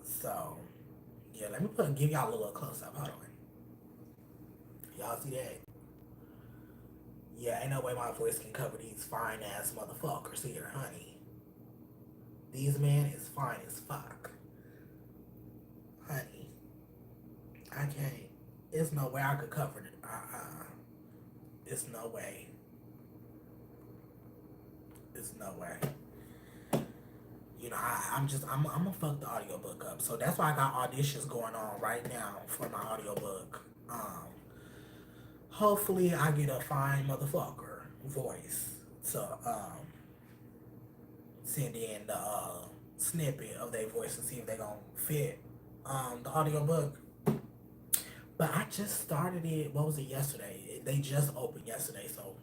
Speaker 1: So yeah, let me give y'all a little close up. Hold on. Y'all see that? Yeah, ain't no way my voice can cover these fine ass motherfuckers here, honey. These men is fine as fuck, honey. I can't. There's no way I could cover it. It's no way. It's no way. You know, I'm gonna fuck the audiobook up. So that's why I got auditions going on right now for my audiobook. Hopefully I get a fine motherfucker voice to send in the snippet of their voice and see if they gonna fit the audiobook. But I just started it, what was it, yesterday? They just opened yesterday, so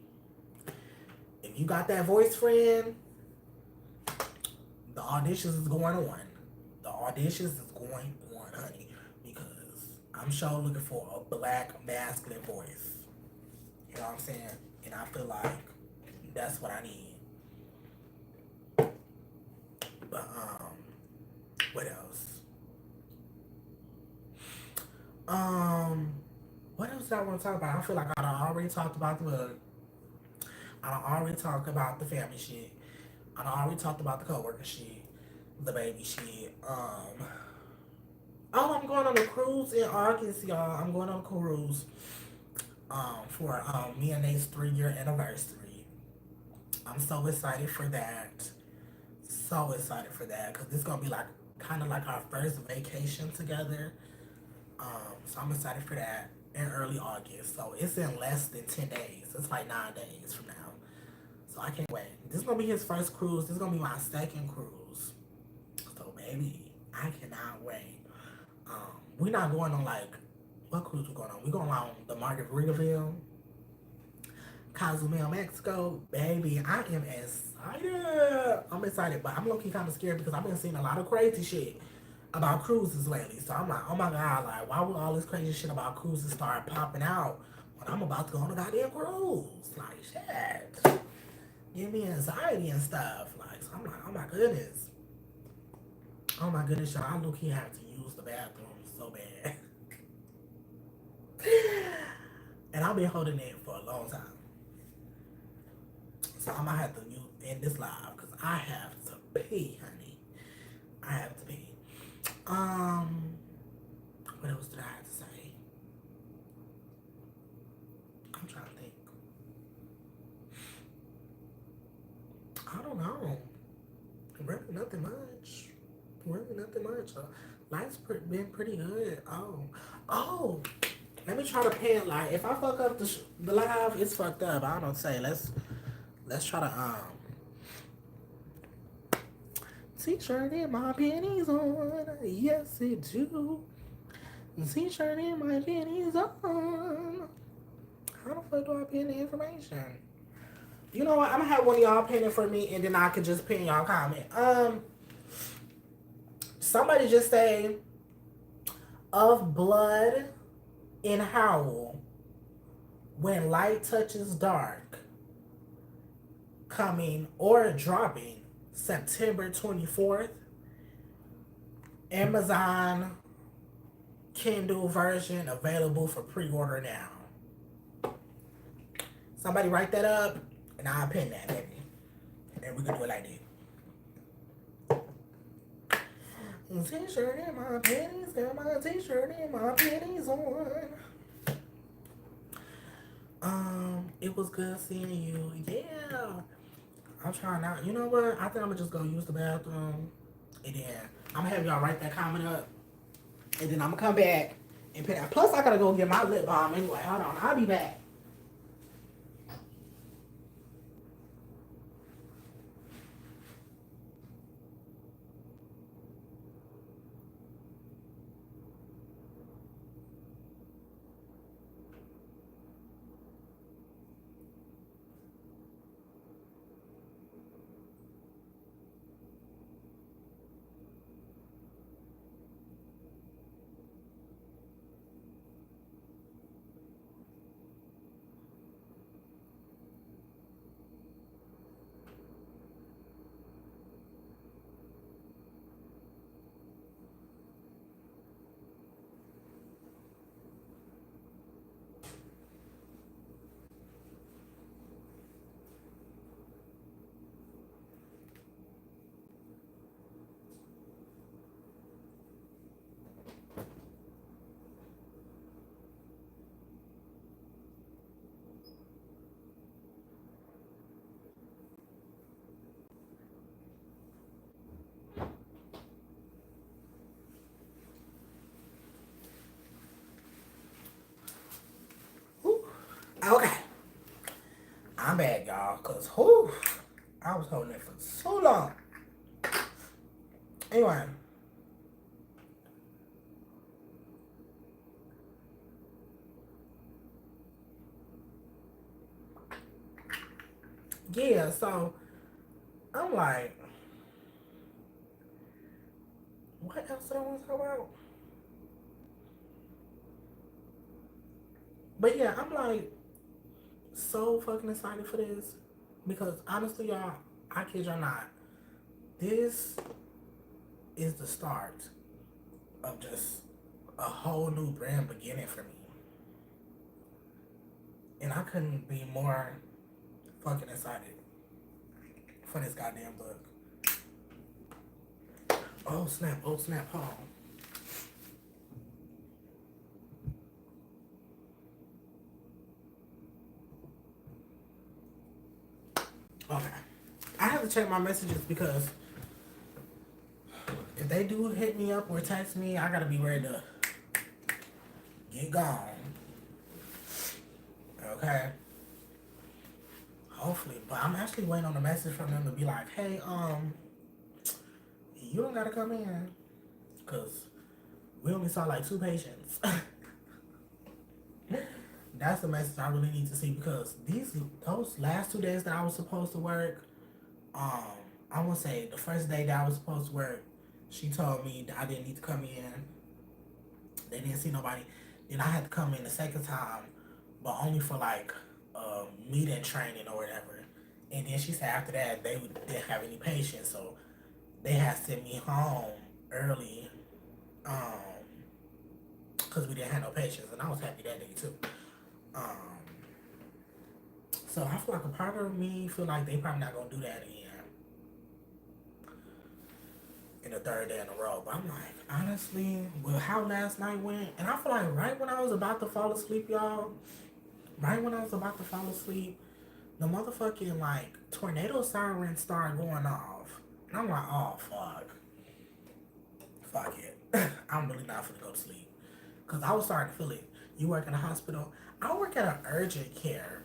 Speaker 1: if you got that voice friend, the auditions is going on. The auditions is going on, honey, because I'm sure looking for a black masculine voice. You know what I'm saying? And I feel like that's what I need. But what else? Um, what else do I want to talk about? I feel like I already talked about the book. I already talked about the family shit. I already talked about the coworker shit, the baby shit. Oh, I'm going on a cruise in August, y'all. I'm going on a cruise for me and Nate's 3 year anniversary. I'm so excited for that. So excited for that because this gonna be like kind of like our first vacation together. So I'm excited for that in early August. So it's in less than 10 days. It's like 9 days from now. So I can't wait. This is gonna be his first cruise. This is gonna be my second cruise. So baby, I cannot wait. We're not going on like what cruise we going on? We going on the Margaritaville. Cozumel, Mexico. Baby, I am excited. I'm excited, but I'm low-key kind of scared because I've been seeing a lot of crazy shit about cruises lately. So I'm like, oh my God, like, why would all this crazy shit about cruises start popping out when I'm about to go on a goddamn cruise? Like, shit. Give me anxiety and stuff. Like, so I'm like, oh my goodness. Oh my goodness, y'all. I low-key have to use the bathroom so bad. And I've been holding it for a long time. So I'm gonna have to end this live because I have to pee, honey. I have to pee. What else did I have to say? I'm trying to think. I don't know. Really nothing much. Really nothing much. Life's been pretty good. Oh. Let me try to pin. Like, if I fuck up the live, it's fucked up. I don't know what to say. Let's try to T-shirt and my panties on. Yes, it do. T-shirt and my panties on. How the fuck do I pin the information? You know what? I'm gonna have one of y'all pin it for me, and then I can just pin y'all comment. Somebody just say of blood in Howl when light touches dark, coming or dropping September 24th. Amazon Kindle version available for pre-order now. Somebody write that up, and I'll pin that, baby. And we can do it like that. T-shirt and my panties, got my T-shirt and my panties on. It was good seeing you. Yeah. I'm trying out. You know what? I think I'm gonna just go use the bathroom. And then I'm gonna have y'all write that comment up. And then I'm gonna come back and put that. Plus, I gotta go get my lip balm anyway. Hold on. I'll be back. Whew. Okay. I'm back, y'all. Because, I was holding it for so long. Anyway. Yeah, so I'm like, what else did I want to talk about? But yeah, I'm like so fucking excited for this. Because honestly, y'all, I kid y'all not. This is the start of just a whole new brand beginning for me. And I couldn't be more fucking excited for this goddamn book. Oh snap, hold on. Okay. I have to check my messages because if they do hit me up or text me, I gotta be ready to get gone. Okay? Hopefully. But I'm actually waiting on a message from them to be like, hey, you don't gotta come in. Cause we only saw like 2 patients. that's the message I really need to see because those last 2 days that I was supposed to work, um, I want to say the first day that I was supposed to work, she told me that I didn't need to come in. They didn't see nobody. Then I had to come in the second time, but only for like meeting training or whatever. And then she said after that they didn't have any patients, so they had sent me home early, um, because we didn't have no patients, and I was happy that day too. Um, so I feel like a part of me feel like they probably not gonna do that again in the third day in a row. But I'm like, honestly, with how last night went, and I feel like right when I was about to fall asleep, y'all, right when I was about to fall asleep, the motherfucking like tornado sirens started going off. And I'm like, oh fuck it. I'm really not gonna go to sleep. Cause I was starting to feel it. You work in a hospital. I work at an urgent care.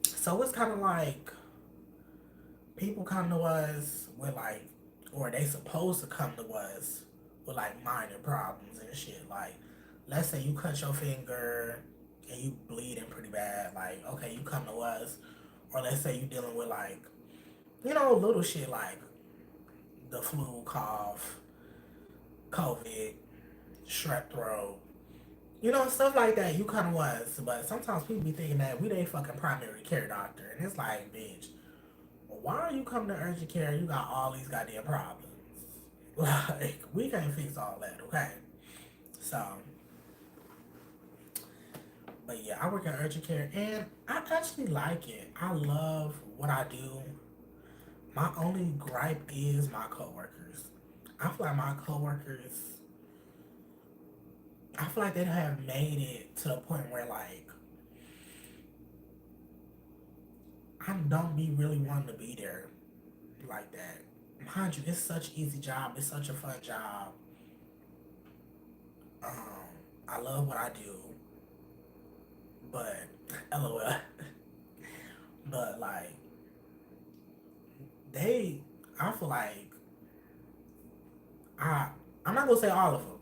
Speaker 1: So it's kinda like people come to us with like or they supposed to come to us with like minor problems and shit. Like let's say you cut your finger and you bleeding pretty bad, like okay, you come to us. Or let's say you dealing with like, little shit like the flu, cough, COVID, strep throat, stuff like that. You kind of was, but sometimes people be thinking that we they fucking primary care doctor, and it's like, bitch, why are you coming to urgent care? You got all these goddamn problems. Like we can't fix all that, okay? So, but yeah, I work at urgent care, and I actually like it. I love what I do. My only gripe is my coworkers. I feel like my coworkers, I feel like they have made it to the point where like I don't be really wanting to be there like that. Mind you, it's such an easy job. It's such a fun job. I love what I do, but lol. But like they, I feel like I I'm not gonna say all of them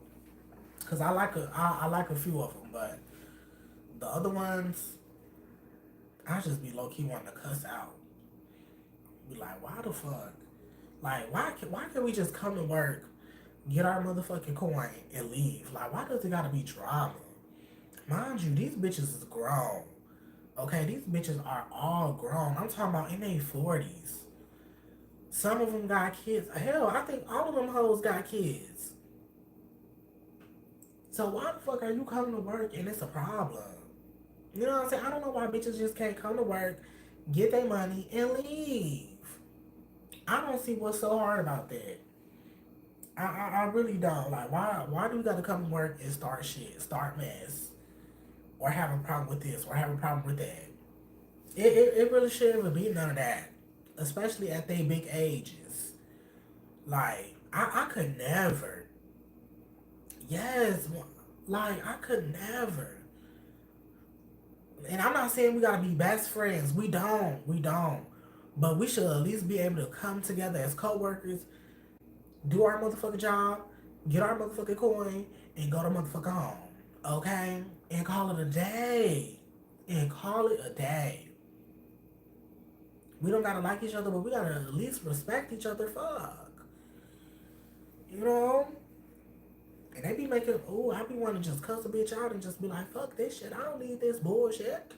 Speaker 1: because I like a few of them, but the other ones I just be low key wanting to cuss out. Be like, why the fuck? Like, why can't we just come to work, get our motherfucking coin, and leave? Like, why does it gotta be drama? Mind you, these bitches is grown. Okay, these bitches are all grown. I'm talking about in their 40s. Some of them got kids. Hell, I think all of them hoes got kids. So why the fuck are you coming to work and it's a problem? You know what I'm saying? I don't know why bitches just can't come to work, get their money, and leave. I don't see what's so hard about that. I really don't. Like, why do we gotta come to work and start shit, start mess, or have a problem with this, or have a problem with that? It really shouldn't even be none of that, especially at they big ages. Like, I could never. Yes, like, I could never. And I'm not saying we gotta be best friends. We don't. We don't. But we should at least be able to come together as co-workers, do our motherfucking job, get our motherfucking coin, and go to motherfucking home. Okay? And call it a day. And call it a day. We don't gotta like each other, but we gotta at least respect each other. Fuck. You know? And they be making, oh, I be wanting to just cuss a bitch out and just be like, fuck this shit. I don't need this bullshit.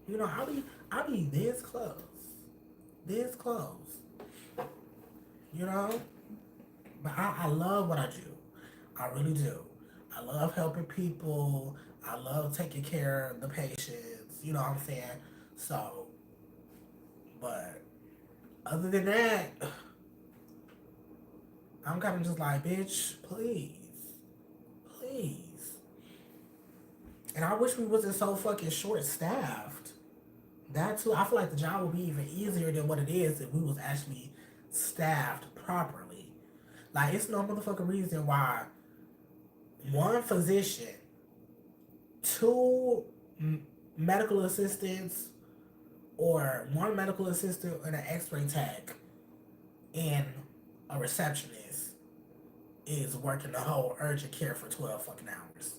Speaker 1: I be this close. This close. You know? But I love what I do. I really do. I love helping people. I love taking care of the patients. You know what I'm saying? So, but other than that, I'm kind of just like, bitch, please. Please. And I wish we wasn't so fucking short staffed. That too, I feel like the job would be even easier than what it is if we was actually staffed properly. Like, it's no motherfucking reason why one physician, two medical assistants, or one medical assistant and an x-ray tech, and a receptionist is working the whole urgent care for 12 fucking hours.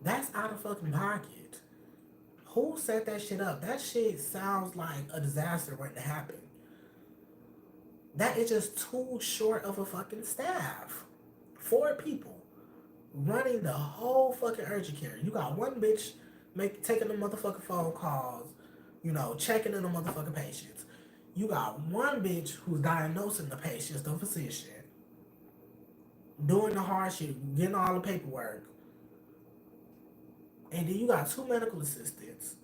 Speaker 1: That's out of fucking pocket. Who set that shit up? That shit sounds like a disaster waiting to happen. That is just too short of a fucking staff. 4 people running the whole fucking urgent care. You got one bitch taking the motherfucking phone calls, checking in the motherfucking patients. You got one bitch who's diagnosing the patients, the physician, doing the hard shit, getting all the paperwork. And then you got 2 medical assistants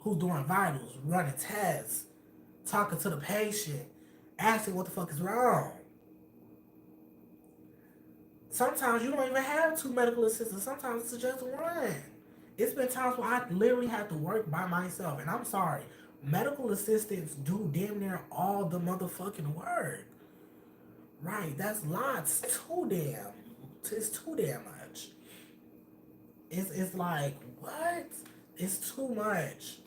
Speaker 1: who's doing vitals, running tests, talking to the patient, asking what the fuck is wrong. Sometimes you don't even have 2 medical assistants. Sometimes it's just one. It's been times where I literally had to work by myself. And I'm sorry, medical assistants do damn near all the motherfucking work. Right, that's lots. Too damn. It's too damn much. It's like, what? It's too much.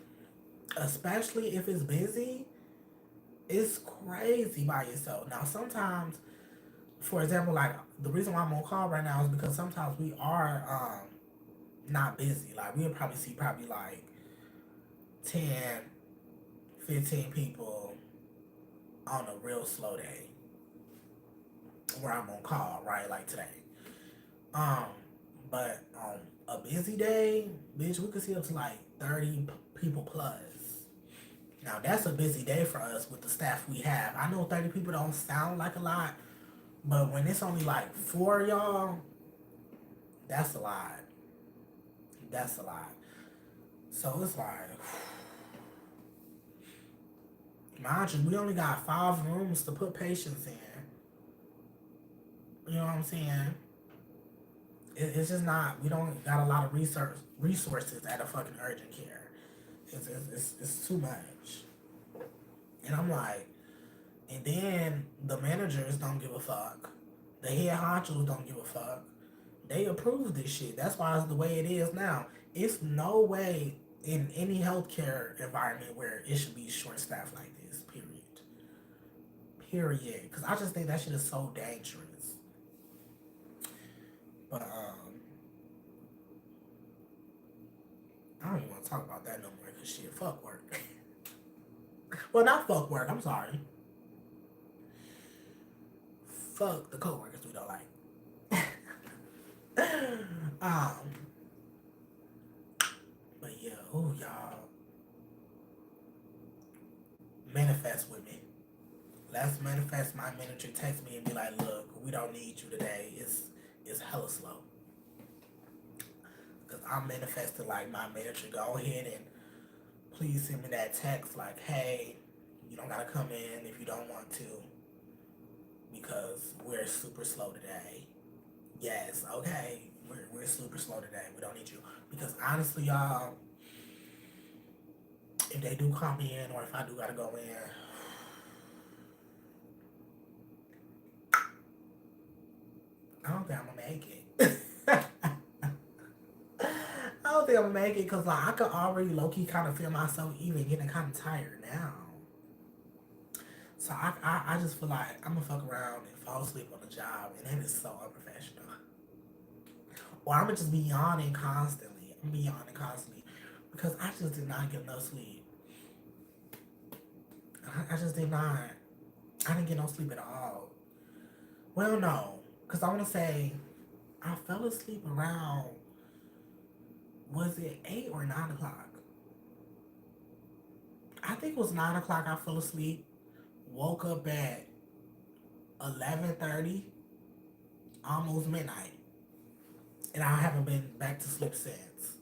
Speaker 1: Especially if it's busy. It's crazy by yourself. Now, sometimes, for example, like the reason why I'm on call right now is because sometimes we are not busy. Like we'll probably see like 10, 15 people on a real slow day where I'm on call, right? Like today. Um, but on a busy day, bitch, we could see up to like 30 people plus. Now that's a busy day for us with the staff we have. I know 30 people don't sound like a lot, but when it's only like 4 of y'all, that's a lot. That's a lot. So it's like, mind you, we only got 5 rooms to put patients in. You know what I'm saying? It's just not. We don't got a lot of resources at a fucking urgent care. It's too much. And I'm like, and then the managers don't give a fuck. The head honchos don't give a fuck. They approve this shit. That's why it's the way it is now. It's no way in any healthcare environment where it should be short staffed like this. Period. Period. Because I just think that shit is so dangerous. But I don't even want to talk about that no more. Because shit, fuck work. Well, not fuck work. I'm sorry. Fuck the coworkers we don't like. um, but yeah, oh y'all, manifest with me. Let's manifest. My manager text me and be like, "Look, we don't need you today. It's hella slow." Cause I'm manifesting like my manager go ahead and please send me that text like, "Hey, you don't gotta come in if you don't want to, because we're super slow today." Yes, okay, we're super slow today. We don't need you because honestly, y'all, if they do call me in or if I do gotta go in, I don't think I'm gonna make it. I don't think I'm gonna make it because like I could already low key kind of feel myself even getting kind of tired now. So I just feel like I'm gonna fuck around and fall asleep on the job, and that is so unprofessional. Or I'm gonna just be yawning constantly. I'm gonna be yawning constantly because I just did not get enough sleep. I just did not. I didn't get no sleep at all. Well, no, because I want to say I fell asleep around, was it 8 or 9 o'clock? I think it was 9 o'clock. I fell asleep. Woke up at 11:30, almost midnight, and I haven't been back to sleep since.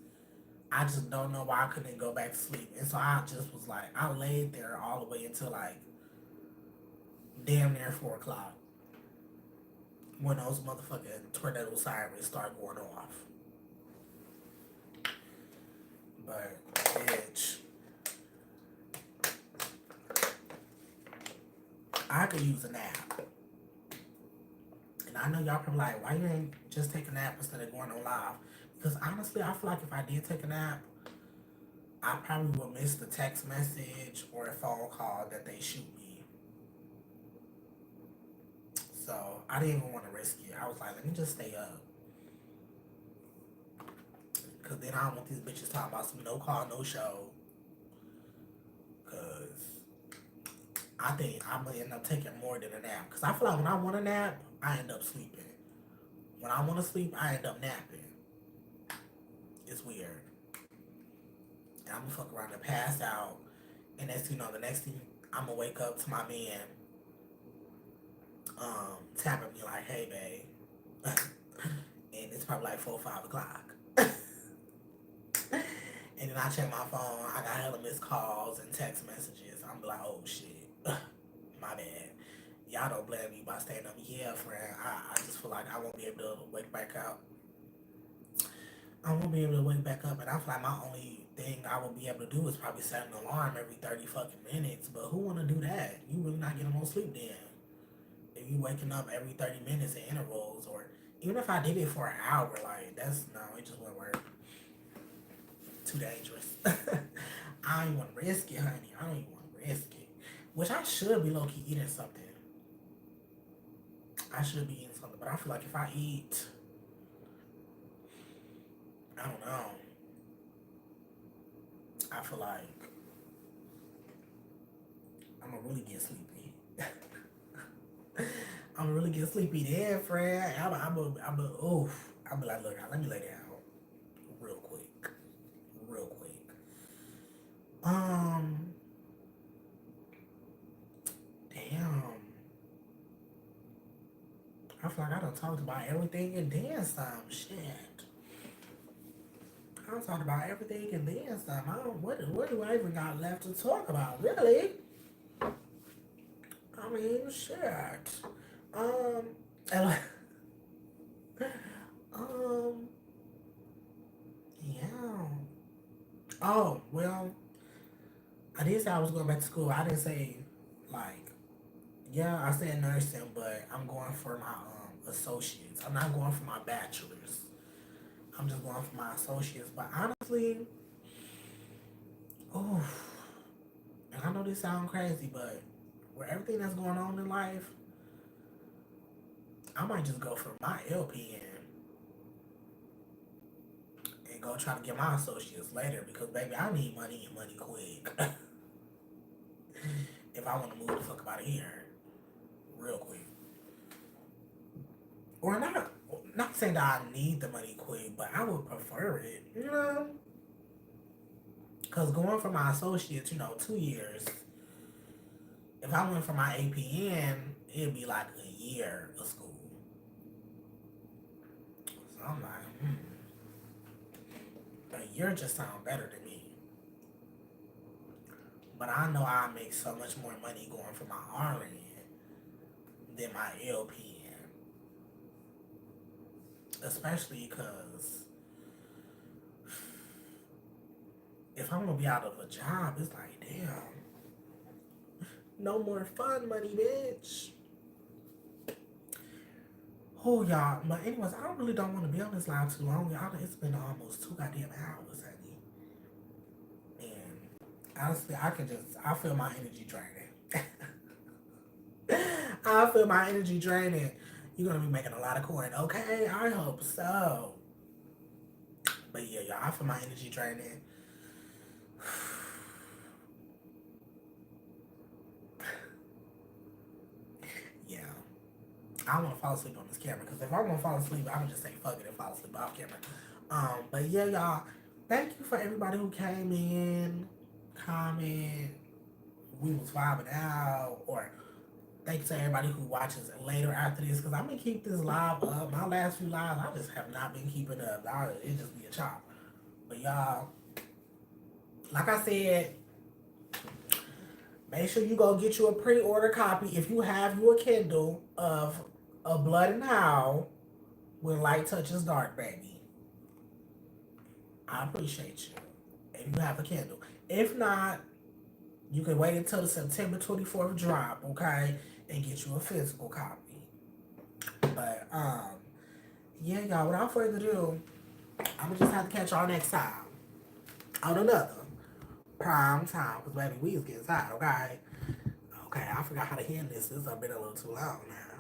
Speaker 1: I just don't know why I couldn't go back to sleep, and so I just was like, I laid there all the way until like damn near 4 o'clock when those motherfucking tornado sirens start going off. But bitch, I could use a nap. And I know y'all probably like, why you ain't just take a nap instead of going on live? Because honestly, I feel like if I did take a nap, I probably would miss the text message or a phone call that they shoot me. So I didn't even want to risk it. I was like, let me just stay up. Cause then I don't want these bitches talking about some no call, no show. Cause I think I'm gonna end up taking more than a nap. Cause I feel like when I want a nap, I end up sleeping. When I want to sleep, I end up napping. It's weird. And I'm gonna fuck around and pass out. And that's, the next thing I'm gonna wake up to my man tapping me like, hey babe. And it's probably like 4 or 5 o'clock. And then I check my phone, I got hella missed calls and text messages. I'm like, oh shit. My bad. Y'all don't blame me by staying up. Yeah, friend. I just feel like I won't be able to wake back up. I won't be able to wake back up, and I feel like my only thing I will be able to do is probably set an alarm every 30 fucking minutes. But who wanna do that? You really not getting no sleep then. If you waking up every 30 minutes in intervals, or even if I did it for an hour, like that's no, it just wouldn't work. Too dangerous. I don't even want to risk it, honey. I don't even want to risk it. Which I should be low key eating something. I should be eating something, but I feel like if I eat, I don't know. I feel like I'm gonna really get sleepy. I'm gonna really get sleepy then, friend. I'm like, look, let me lay down real quick, real quick. Um, damn. I feel like I done talked about everything and then some. Shit. I done talked about everything and then some. What do I even got left to talk about, really? I mean, shit. Um, and like, um, yeah. Oh, well, I did say I was going back to school. I didn't say, like, yeah, I said nursing, but I'm going for my associates. I'm not going for my bachelor's. I'm just going for my associates. But honestly, oh, and I know this sounds crazy, but with everything that's going on in life, I might just go for my LPN and go try to get my associates later because, baby, I need money and money quick. If I want to move the fuck out of here real quick. Or not saying that I need the money quick, but I would prefer it, Because going for my associates, 2 years. If I went for my APN, it'd be like a year of school. So I'm like, a year just sounds better to me. But I know I make so much more money going for my RN than my LPN. Especially because if I'm going to be out of a job, it's like, damn. No more fun money, bitch. Oh, y'all. But anyways, I really don't want to be on this live too long. Y'all, it's been almost 2 goddamn hours, honey. And honestly, I feel my energy draining. I feel my energy draining. You're going to be making a lot of coin. Okay, I hope so. But yeah, y'all, I feel my energy draining. Yeah. I don't want to fall asleep on this camera because if I want to fall asleep, I'm going to just say fuck it and fall asleep off camera. But yeah, y'all, thank you for everybody who came in, comment, we was vibing out, or thanks to everybody who watches it later after this because I'm going to keep this live up. My last few lives, I just have not been keeping up. It just be a chop. But y'all, like I said, make sure you go get you a pre-order copy if you have you a Kindle of A Blood and Howl When Light Touches Dark, baby. I appreciate you. If you have a Kindle. If not, you can wait until the September 24th drop, okay? And get you a physical copy. But, yeah, y'all, without further ado, I'm gonna just have to catch y'all next time on another prime time. Because, baby, we is getting tired, okay? Okay, I forgot how to end this. This has been a little too long now.